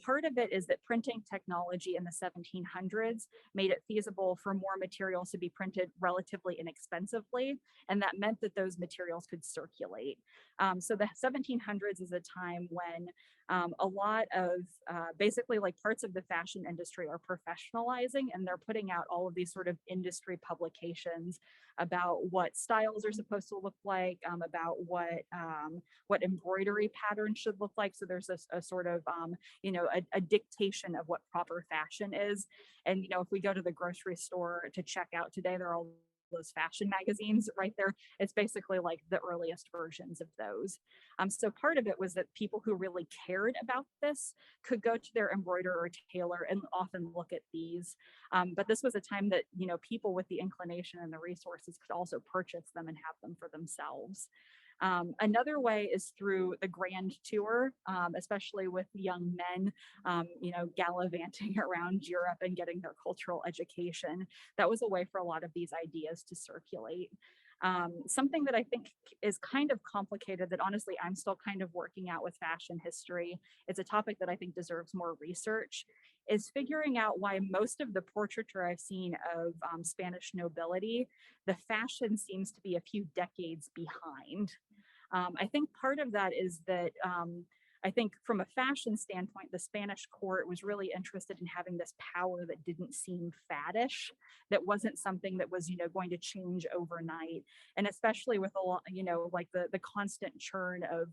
Part of it is that printing technology in the 1700s made it feasible for more materials to be printed relatively inexpensively, and that meant that those materials could circulate. So the 1700s is a time when a lot of basically like parts of the fashion industry are professionalizing, and they're putting out all of these sort of industry publications about what styles are supposed to look like, about what embroidery patterns should look like. So there's a sort of a dictation of what proper fashion is. And if we go to the grocery store to check out today, there are all those fashion magazines right there. It's basically like the earliest versions of those. So part of it was that people who really cared about this could go to their embroiderer or tailor and often look at these. But this was a time that people with the inclination and the resources could also purchase them and have them for themselves. Another way is through the grand tour, especially with young men, gallivanting around Europe and getting their cultural education. That was a way for a lot of these ideas to circulate. Something that I think is kind of complicated that honestly I'm still kind of working out with fashion history, it's a topic that I think deserves more research, is figuring out why most of the portraiture I've seen of Spanish nobility, the fashion seems to be a few decades behind. I think part of that is that I think from a fashion standpoint, the Spanish court was really interested in having this power that didn't seem faddish, that wasn't something that was, going to change overnight. And especially with a lot, like the constant churn of,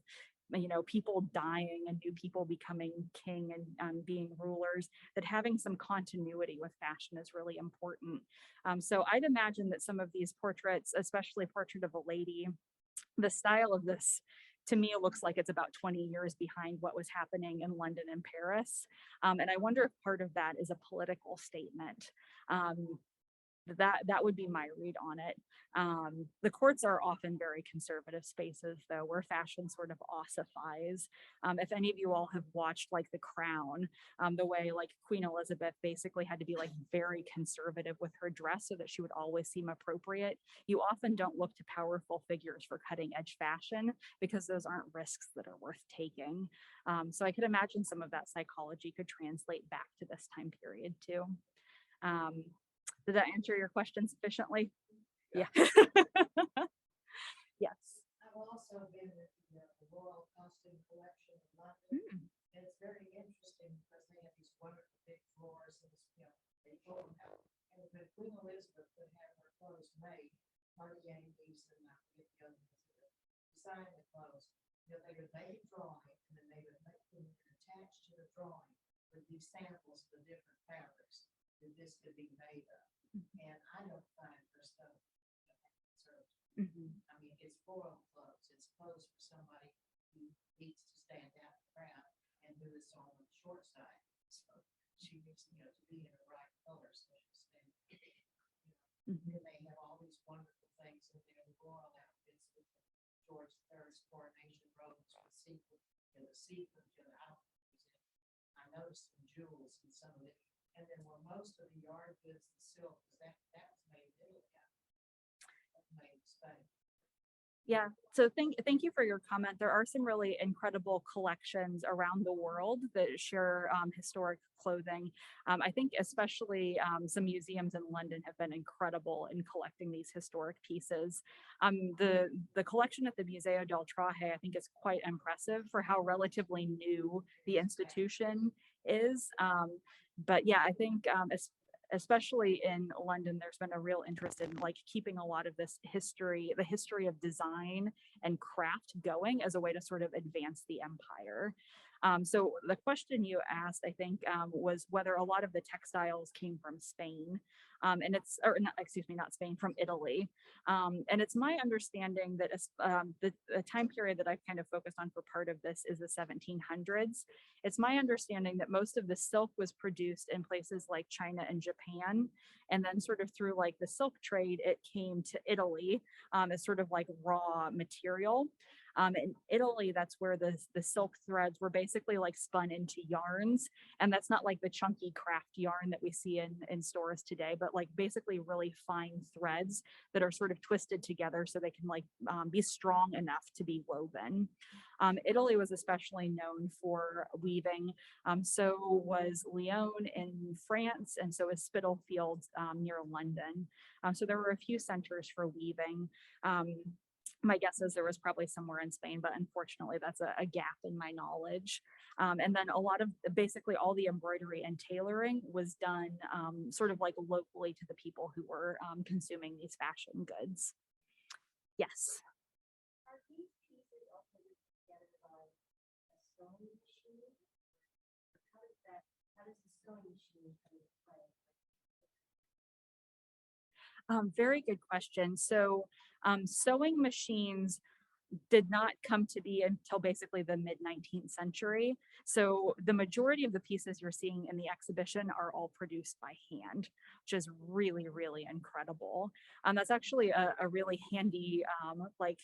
people dying and new people becoming king and being rulers, that having some continuity with fashion is really important. So I'd imagine that some of these portraits, especially Portrait of a Lady, the style of this to me looks like it's about 20 years behind what was happening in London and Paris. And I wonder if part of that is a political statement. that would be my read on it. The courts are often very conservative spaces, though, where fashion sort of ossifies. If any of you all have watched like The Crown, the way like Queen Elizabeth basically had to be like very conservative with her dress so that she would always seem appropriate. You often don't look to powerful figures for cutting edge fashion because those aren't risks that are worth taking. So I could imagine some of that psychology could translate back to this time period too. Did that answer your question sufficiently? Yeah. Yes. I've also been at the Royal Costume Collection in London, and it's very interesting because they have these wonderful big drawers, and they pull them out. And when Queen Elizabeth would have her clothes made, Marty Yankees and I forget the other ones that design the clothes, they would make a drawing, and then they would make them attached to the drawing with these samples of the different fabrics that this could be made of. And I don't find her stuff conservative. I mean, it's royal clothes. It's clothes for somebody who needs to stand out in the crowd and who is on the short side. So she needs, to be in the right color so she'll stand. And they have all these wonderful things in their royal outfits with George III's coronation robes with sequins, the sequins to the outfits. I noticed some jewels in some of it. And then where most of the yard goods and silk, that was made in Italy. Made in Spain. Yeah, so thank you for your comment. There are some really incredible collections around the world that share historic clothing. I think especially some museums in London have been incredible in collecting these historic pieces. The collection at the Museo del Traje, I think, is quite impressive for how relatively new the institution is. But yeah, I think especially in London, there's been a real interest in like keeping a lot of this history, the history of design and craft going as a way to sort of advance the empire. So the question you asked, I think, was whether a lot of the textiles came from Spain, and it's, or not, excuse me, not Spain, from Italy. And it's my understanding that the time period that I've kind of focused on for part of this is the 1700s. It's my understanding that most of the silk was produced in places like China and Japan. And then sort of through like the silk trade, it came to Italy as sort of like raw material. In Italy, that's where the silk threads were basically like spun into yarns. And that's not like the chunky craft yarn that we see in stores today, but like basically really fine threads that are sort of twisted together so they can like be strong enough to be woven. Italy was especially known for weaving. So was Lyon in France, and so is Spitalfields near London. So there were a few centers for weaving. My guess is there was probably somewhere in Spain, but unfortunately that's a gap in my knowledge. And then a lot of basically all the embroidery and tailoring was done sort of like locally to the people who were consuming these fashion goods. Yes. Are these pieces also together by a sewing machine? How does the sewing machine come into play? Very good question. So sewing machines did not come to be until basically the mid 19th century. So the majority of the pieces you're seeing in the exhibition are all produced by hand, which is really, really incredible. That's actually a really handy, like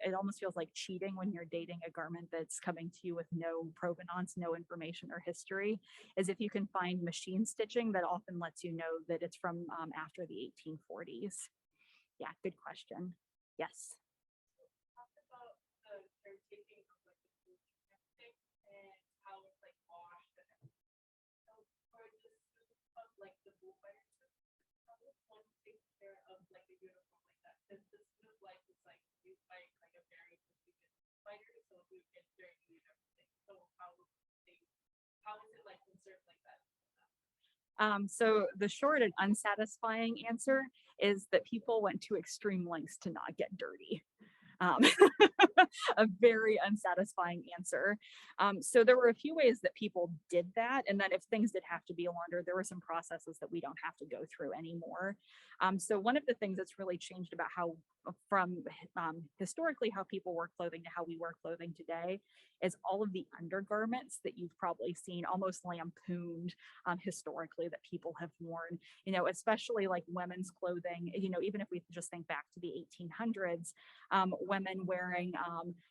it almost feels like cheating when you're dating a garment that's coming to you with no provenance, no information or history, is if you can find machine stitching that often lets you know that it's from after the 1840s. Yeah, good question. Yes. So the short and unsatisfying answer is that people went to extreme lengths to not get dirty. A very unsatisfying answer. So there were a few ways that people did that. And then if things did have to be laundered, there were some processes that we don't have to go through anymore. So one of the things that's really changed about how from historically how people wear clothing to how we wear clothing today is all of the undergarments that you've probably seen almost lampooned historically that people have worn, you know, especially like women's clothing, you know, even if we just think back to the 1800s, women wearing,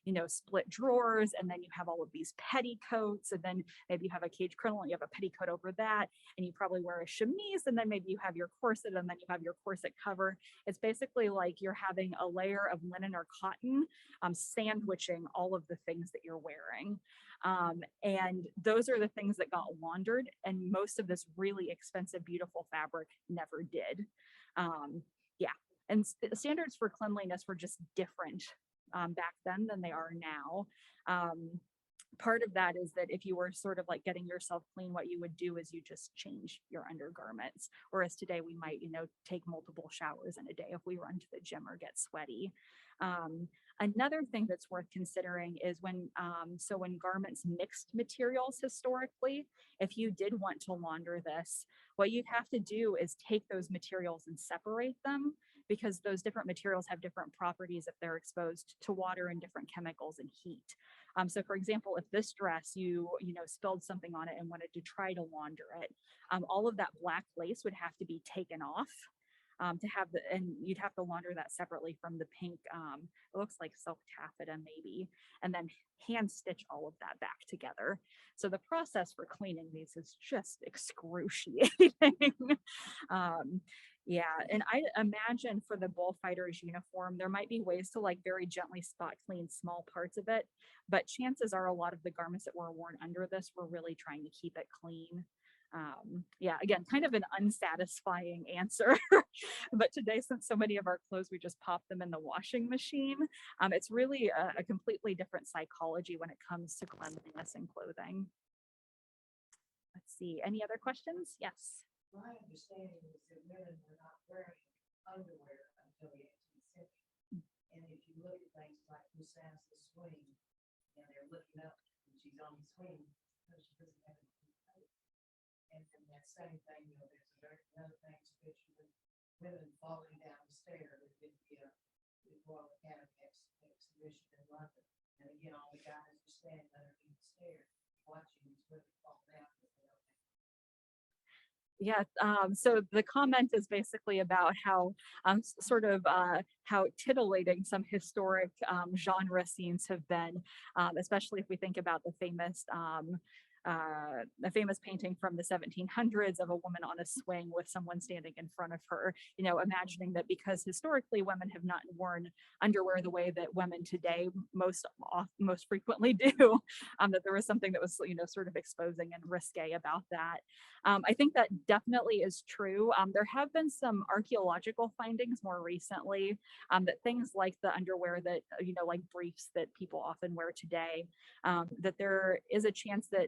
you know, split drawers, and then you have all of these petticoats, and then maybe you have a cage crinoline, you have a petticoat over that, and you probably wear a chemise, and then maybe you have your corset, and then you have your corset cover. It's basically like you're having a layer of linen or cotton sandwiching all of the things that you're wearing. And those are the things that got laundered, and most of this really expensive, beautiful fabric never did. Yeah, and standards for cleanliness were just different back then than they are now. Part of that is that if you were sort of like getting yourself clean, what you would do is you just change your undergarments. Whereas today we might, you know, take multiple showers in a day if we run to the gym or get sweaty. Another thing that's worth considering is when garments mixed materials historically, if you did want to launder this, what you'd have to do is take those materials and separate them, because those different materials have different properties if they're exposed to water and different chemicals and heat. So for example, if this dress, you spilled something on it and wanted to try to launder it, all of that black lace would have to be taken off and you'd have to launder that separately from the pink, it looks like silk taffeta maybe, and then hand stitch all of that back together. So the process for cleaning these is just excruciating. Yeah, and I imagine for the bullfighter's uniform, there might be ways to like very gently spot clean small parts of it, but chances are a lot of the garments that were worn under this were really trying to keep it clean. Yeah, again, kind of an unsatisfying answer, but today, since so many of our clothes, we just pop them in the washing machine, it's really a completely different psychology when it comes to cleanliness and clothing. Let's see, any other questions? Yes. My understanding is that women were not wearing underwear until the 18th century. And if you look at things like Musau's The Swing, and they're looking up and she's on the swing, because she doesn't have any coat. And then that same thing, you know, there's another famous picture of women falling down the stair that did the Royal Academy exhibition in London. And again, all the guys are standing underneath the stair watching these women fall down. Yeah, so the comment is basically about how how titillating some historic genre scenes have been, especially if we think about the famous painting from the 1700s of a woman on a swing with someone standing in front of her, you know, imagining that because historically women have not worn underwear the way that women today most frequently do, that there was something that was, you know, sort of exposing and risque about that. I think that definitely is true. There have been some archaeological findings more recently that things like the underwear that, you know, like briefs that people often wear today, that there is a chance that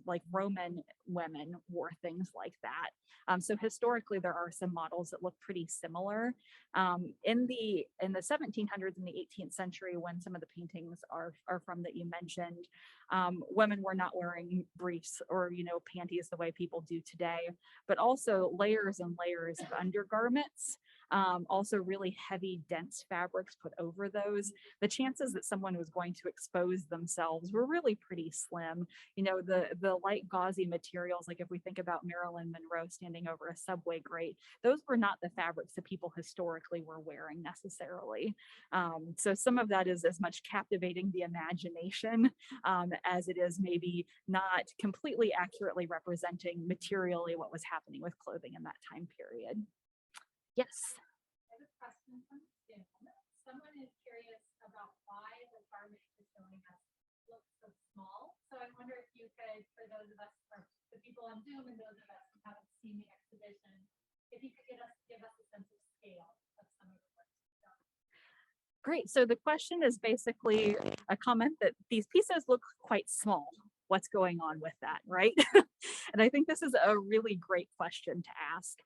like Roman women wore things like that. So historically, there are some models that look pretty similar. In the 1700s and the 18th century, when some of the paintings are from that you mentioned, women were not wearing briefs or, you know, panties the way people do today, but also layers and layers of undergarments. Also really heavy, dense fabrics put over those. The chances that someone was going to expose themselves were really pretty slim. You know, the light gauzy materials, like if we think about Marilyn Monroe standing over a subway grate, those were not the fabrics that people historically were wearing necessarily. So some of that is as much captivating the imagination as it is maybe not completely accurately representing materially what was happening with clothing in that time period. Yes. I have a question from Jim. Someone is curious about why the garment is showing us looks so small. So I wonder if you could, for those of us, or the people on Zoom and those of us who haven't seen the exhibition, if you could give us a sense of scale of some of the work you've done. Great. So the question is basically a comment that these pieces look quite small. What's going on with that, right? And I think this is a really great question to ask.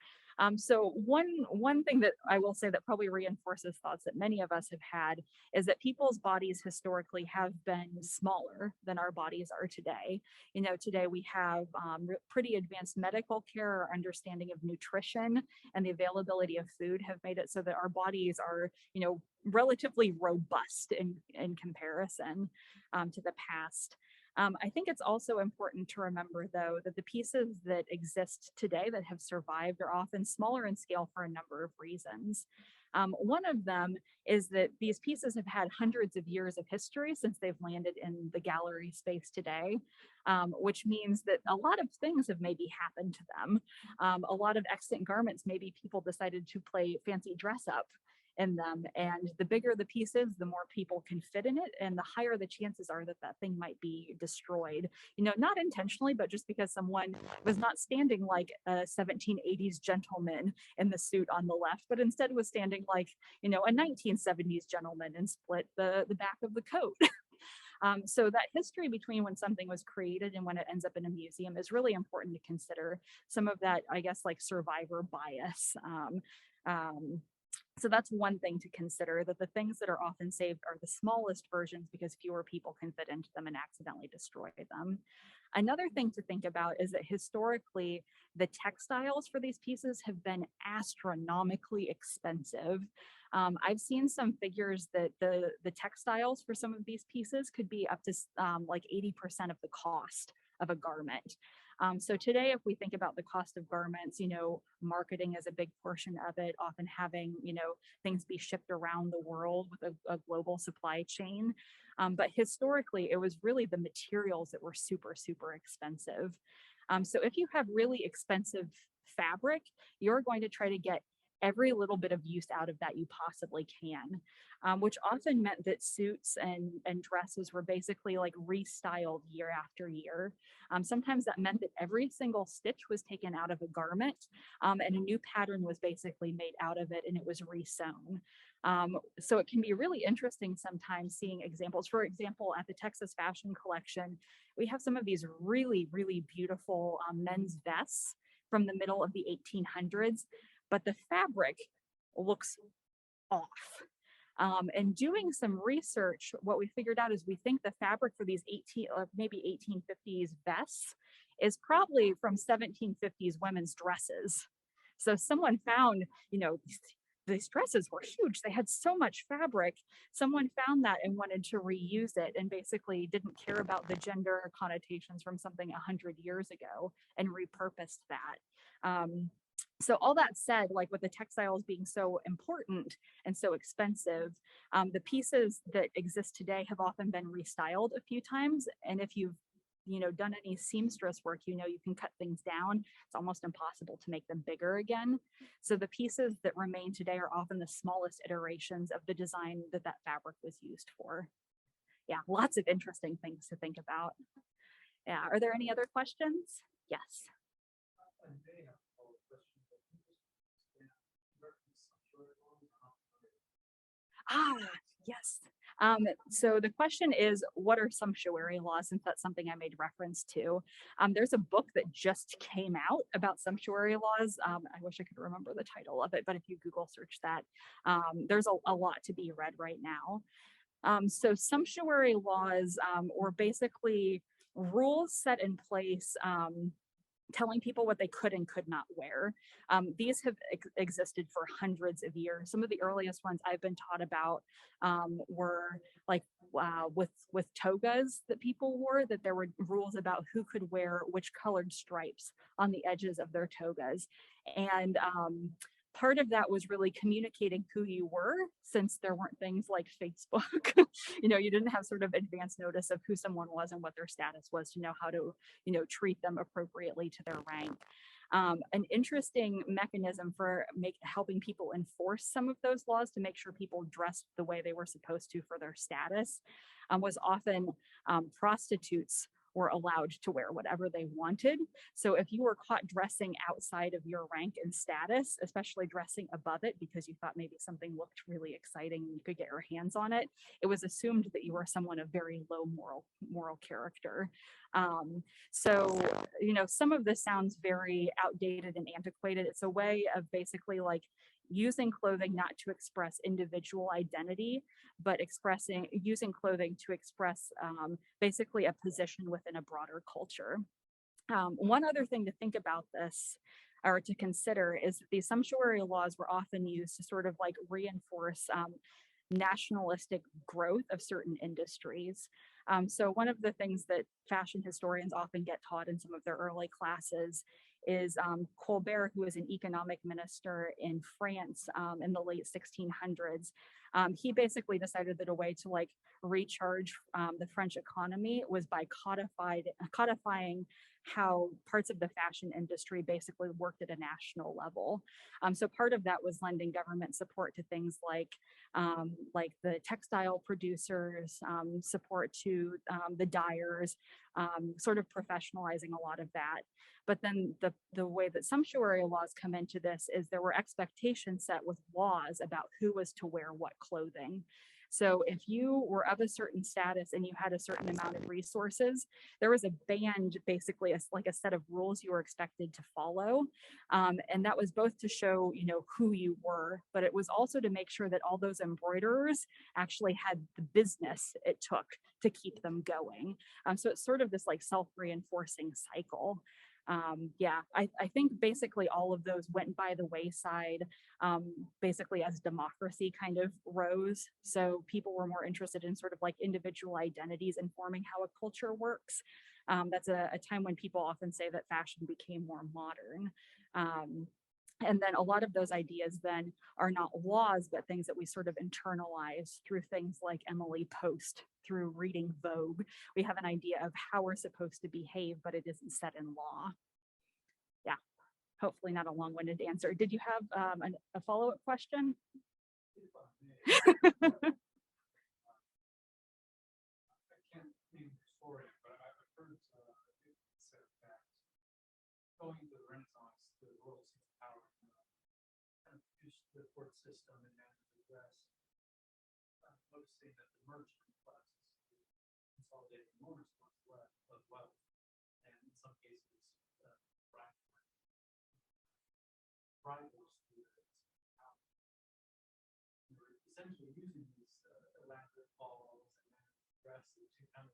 So one thing that I will say that probably reinforces thoughts that many of us have had is that people's bodies historically have been smaller than our bodies are today. You know, today we have pretty advanced medical care, our understanding of nutrition and the availability of food have made it so that our bodies are, you know, relatively robust in comparison to the past. I think it's also important to remember, though, that the pieces that exist today that have survived are often smaller in scale for a number of reasons. One of them is that these pieces have had hundreds of years of history since they've landed in the gallery space today, which means that a lot of things have maybe happened to them. A lot of extant garments, maybe people decided to play fancy dress up in them, and the bigger the piece is, the more people can fit in it, and the higher the chances are that that thing might be destroyed, you know, not intentionally, but just because someone was not standing like a 1780s gentleman in the suit on the left, but instead was standing like, you know, a 1970s gentleman and split the back of the coat. So that history between when something was created and when it ends up in a museum is really important to consider. Some of that, I guess, like survivor bias. So that's one thing to consider, that the things that are often saved are the smallest versions because fewer people can fit into them and accidentally destroy them. Another thing to think about is that historically, the textiles for these pieces have been astronomically expensive. I've seen some figures that the textiles for some of these pieces could be up to like 80% of the cost of a garment. So today, if we think about the cost of garments, you know, marketing is a big portion of it, often having, you know, things be shipped around the world with a global supply chain. But historically, it was really the materials that were super, super expensive. So if you have really expensive fabric, you're going to try to get every little bit of use out of that you possibly can, which often meant that suits and dresses were basically like restyled year after year. Sometimes that meant that every single stitch was taken out of a garment and a new pattern was basically made out of it and it was resewn. So it can be really interesting sometimes seeing examples. For example, at the Texas Fashion Collection, we have some of these really, really beautiful men's vests from the middle of the 1800s, but the fabric looks off. And doing some research, what we figured out is we think the fabric for these 1850s vests is probably from 1750s women's dresses. So someone found, you know, these dresses were huge. They had so much fabric. Someone found that and wanted to reuse it and basically didn't care about the gender connotations from something 100 years ago and repurposed that. So all that said, like with the textiles being so important and so expensive, the pieces that exist today have often been restyled a few times. And if you've, you know, done any seamstress work, you know, you can cut things down. It's almost impossible to make them bigger again. So the pieces that remain today are often the smallest iterations of the design that that fabric was used for. Yeah, lots of interesting things to think about. Yeah, are there any other questions? Yes. Yes. So the question is, what are sumptuary laws? Since that's something I made reference to. There's a book that just came out about sumptuary laws. I wish I could remember the title of it, but if you Google search that, there's a lot to be read right now. So sumptuary laws were basically rules set in place telling people what they could and could not wear. These have existed for hundreds of years. Some of the earliest ones I've been taught about were like with togas that people wore, that there were rules about who could wear which colored stripes on the edges of their togas. And part of that was really communicating who you were, since there weren't things like Facebook. You know, you didn't have sort of advance notice of who someone was and what their status was to know how to, you know, treat them appropriately to their rank. An interesting mechanism for helping people enforce some of those laws to make sure people dressed the way they were supposed to for their status was often prostitutes were allowed to wear whatever they wanted. So if you were caught dressing outside of your rank and status, especially dressing above it because you thought maybe something looked really exciting and you could get your hands on it, it was assumed that you were someone of very low moral character. So, you know, some of this sounds very outdated and antiquated. It's a way of basically like using clothing not to express individual identity, but using clothing to express basically a position within a broader culture. One other thing to think about this or to consider is that these sumptuary laws were often used to sort of like reinforce nationalistic growth of certain industries. So one of the things that fashion historians often get taught in some of their early classes is Colbert, who was an economic minister in France in the late 1600s. He basically decided that a way to like recharge the French economy was by codifying how parts of the fashion industry basically worked at a national level. So part of that was lending government support to things like the textile producers, support to the dyers, sort of professionalizing a lot of that. But then the way that sumptuary laws come into this is there were expectations set with laws about who was to wear what clothing. So if you were of a certain status and you had a certain amount of resources, there was a band, basically like a set of rules you were expected to follow. And that was both to show, you know, who you were, but it was also to make sure that all those embroiderers actually had the business it took to keep them going. So it's sort of this like self-reinforcing cycle. Yeah, I think basically all of those went by the wayside, basically as democracy kind of rose. So people were more interested in sort of like individual identities informing how a culture works. That's a time when people often say that fashion became more modern. And then a lot of those ideas then are not laws, but things that we sort of internalize through things like Emily Post, through reading Vogue. We have an idea of how we're supposed to behave, but it isn't set in law. Yeah, hopefully not a long-winded answer. Did you have a follow-up question? I can't name the historian, but I've heard said that going to the Renaissance, the royal seat of power kind of produced the court system and managed the rest. Noticing that the merchant classes consolidated enormous amounts of wealth, and in some cases, rivals to the power. We're essentially using these elaborate balls and dresses to kind of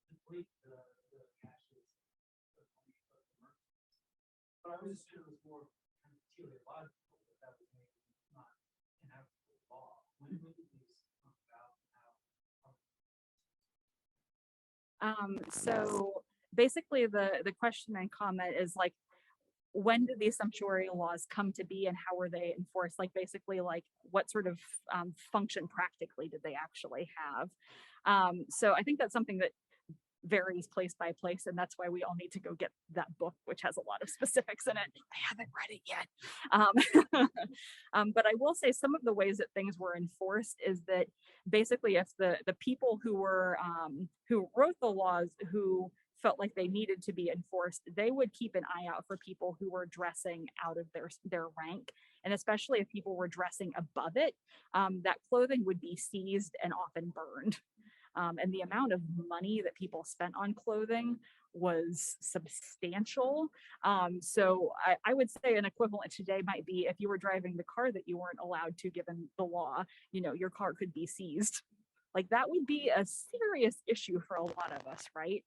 deplete the caches of money of the merchants. But I always assumed it was more kind of teleological, that was maybe not an actual law. When did these come about? So basically the question and comment is like, when did these sumptuary laws come to be and how were they enforced? Like basically like what sort of function practically did they actually have? So I think that's something that varies place by place, and that's why we all need to go get that book, which has a lot of specifics in it. I haven't read it yet. But I will say some of the ways that things were enforced is that basically if the people who wrote the laws, who felt like they needed to be enforced, they would keep an eye out for people who were dressing out of their rank. And especially if people were dressing above it, that clothing would be seized and often burned. And the amount of money that people spent on clothing was substantial. So I would say an equivalent today might be if you were driving the car that you weren't allowed to given the law, you know, your car could be seized. Like that would be a serious issue for a lot of us, right?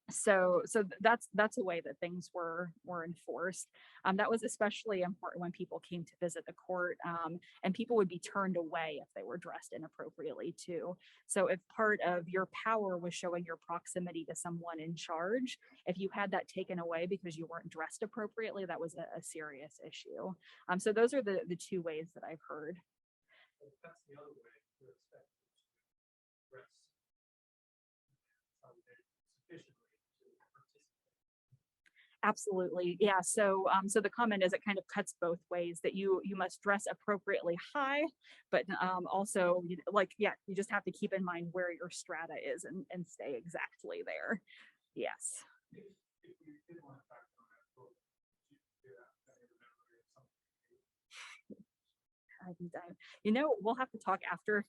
So that's a way that things were enforced. That was especially important when people came to visit the court, and people would be turned away if they were dressed inappropriately too. So if part of your power was showing your proximity to someone in charge, if you had that taken away because you weren't dressed appropriately, that was a serious issue. So those are the two ways that I've heard. That's the other way to expect to dress sufficiently to participate. Absolutely. Yeah. So so the comment is it kind of cuts both ways, that you must dress appropriately high, but also like, yeah, you just have to keep in mind where your strata is and stay exactly there. Yes. If we did want to factor on that, well, you could do that, I remember it's something. We'll have to talk after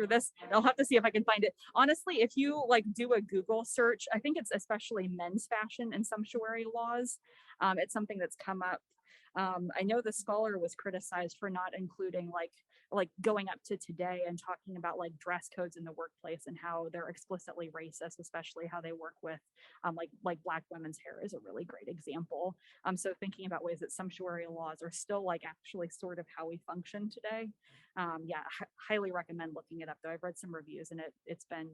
this. I'll have to see if I can find it. Honestly, if you like do a Google search, I think it's especially men's fashion and sumptuary laws. It's something that's come up. I know the scholar was criticized for not including like going up to today and talking about like dress codes in the workplace and how they're explicitly racist, especially how they work with like Black women's hair is a really great example. So thinking about ways that sumptuary laws are still like actually sort of how we function today. Yeah, highly recommend looking it up though. I've read some reviews and it's been,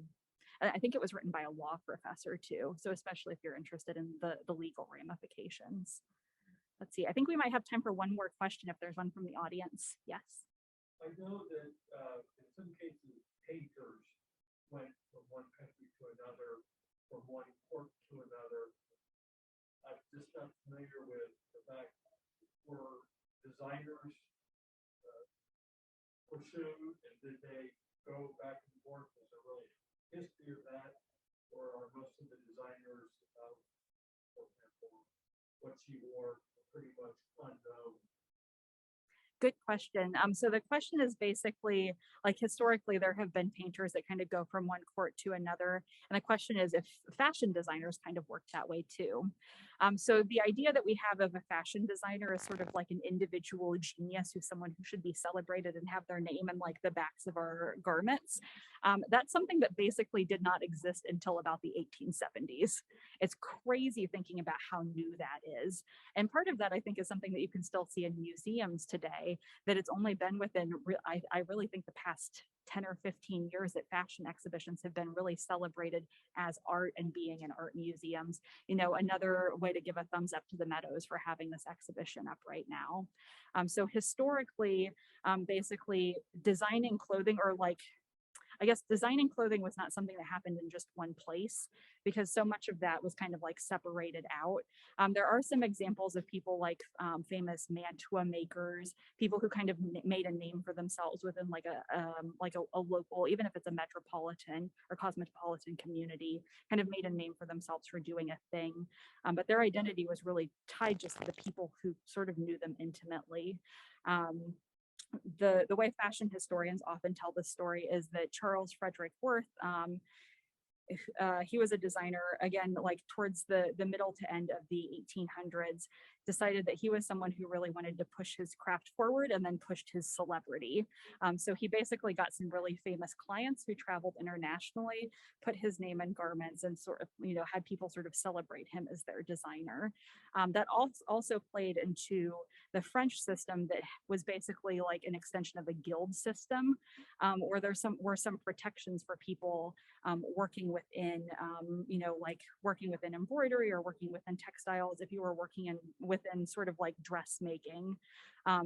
I think it was written by a law professor too. So especially if you're interested in the legal ramifications. Let's see, I think we might have time for one more question if there's one from the audience. Yes. I know that in some cases, painters went from one country to another, from one court to another. I'm just not familiar with the fact were designers pursued, and did they go back and forth? Is there really history of that, or are most of the designers, for example, what she wore pretty much unknown? Good question. So the question is basically like historically there have been painters that kind of go from one court to another. And the question is if fashion designers kind of work that way too. So the idea that we have of a fashion designer is sort of like an individual genius who's someone who should be celebrated and have their name in like the backs of our garments. That's something that basically did not exist until about the 1870s. It's crazy thinking about how new that is. And part of that I think is something that you can still see in museums today, that it's only been within, I really think the past 10 or 15 years that fashion exhibitions have been really celebrated as art and being in art museums. Another way to give a thumbs up to the Meadows for having this exhibition up right now. So historically, basically designing clothing, or like, I guess designing clothing was not something that happened in just one place, because so much of that was kind of like separated out. There are some examples of people like famous mantua makers, people who kind of made a name for themselves within like a local, even if it's a metropolitan or cosmopolitan community, kind of made a name for themselves for doing a thing. But their identity was really tied just to the people who sort of knew them intimately. The way fashion historians often tell the story is that Charles Frederick Worth, he was a designer, again, like towards the middle to end of the 1800s, decided that he was someone who really wanted to push his craft forward and then pushed his celebrity. So he basically got some really famous clients who traveled internationally, put his name in garments, and sort of, had people sort of celebrate him as their designer. That also played into the French system that was basically like an extension of the guild system, where were some protections for people working within, like working within embroidery or working within textiles, if you were working within sort of like dressmaking.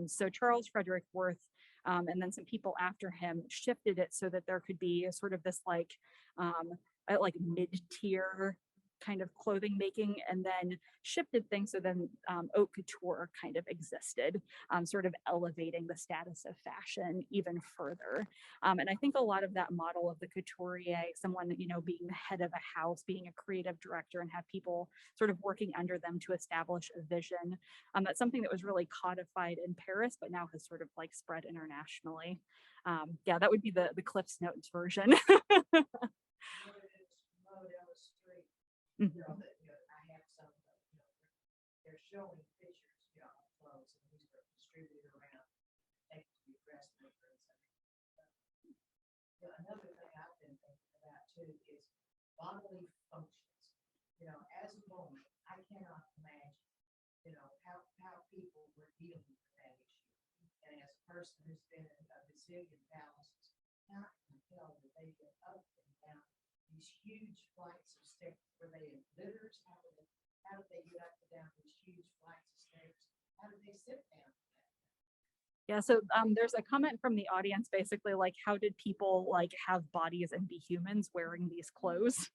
So Charles Frederick Worth, and then some people after him, shifted it so that there could be sort of this like mid-tier kind of clothing making, and then shifted things so then haute couture kind of existed, sort of elevating the status of fashion even further. And I think a lot of that model of the couturier, someone, being the head of a house, being a creative director, and have people sort of working under them to establish a vision, that's something that was really codified in Paris, but now has sort of like spread internationally. Yeah, that would be the Cliff's Notes version. I have some, they're showing pictures, of clothes, and these are distributed around, they can be dressmakers. Another thing I've been thinking about too is bodily functions. As a woman, I cannot imagine, how people were dealing with that issue. And as a person who's been in a bazillion palaces, how in the hell did they get up and down these huge flights of stairs? Were they in litters? How did they get up and down these huge flights of stairs? How did they sit down? Yeah, so there's a comment from the audience basically like, how did people like have bodies and be humans wearing these clothes?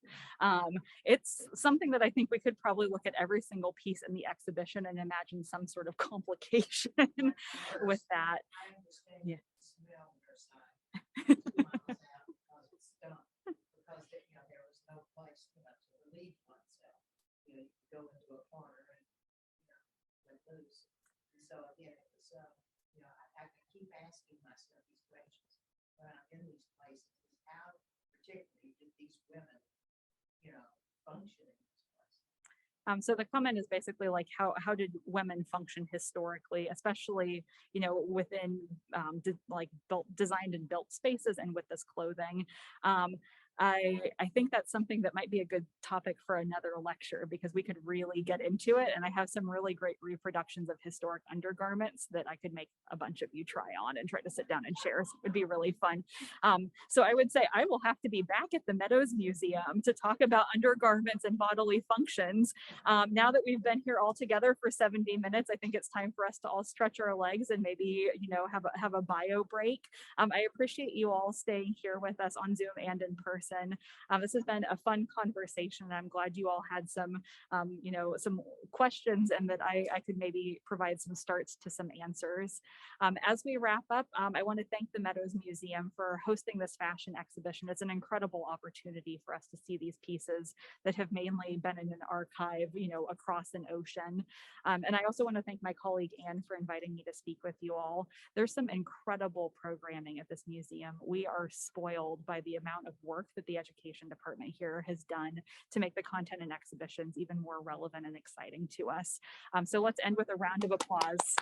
It's something that I think we could probably look at every single piece in the exhibition and imagine some sort of complication with that. I understand Yeah. the smell their side. 2 miles out because it's done. Because there was no place to relieve oneself. You go into a corner and let loose. And so again, it was I keep asking myself these questions when I'm in these places. Is how particularly did these women, function in these places? So the comment is basically like, how did women function historically, especially within designed and built spaces and with this clothing. I think that's something that might be a good topic for another lecture because we could really get into it. And I have some really great reproductions of historic undergarments that I could make a bunch of you try on and try to sit down and share. So it would be really fun. So I would say I will have to be back at the Meadows Museum to talk about undergarments and bodily functions. Now that we've been here all together for 70 minutes, I think it's time for us to all stretch our legs and maybe, have a bio break. I appreciate you all staying here with us on Zoom and in person. This has been a fun conversation. I'm glad you all had some questions and that I could maybe provide some starts to some answers. As we wrap up, I want to thank the Meadows Museum for hosting this fashion exhibition. It's an incredible opportunity for us to see these pieces that have mainly been in an archive, across an ocean. And I also want to thank my colleague Anne for inviting me to speak with you all. There's some incredible programming at this museum. We are spoiled by the amount of work that the education department here has done to make the content and exhibitions even more relevant and exciting to us. So let's end with a round of applause.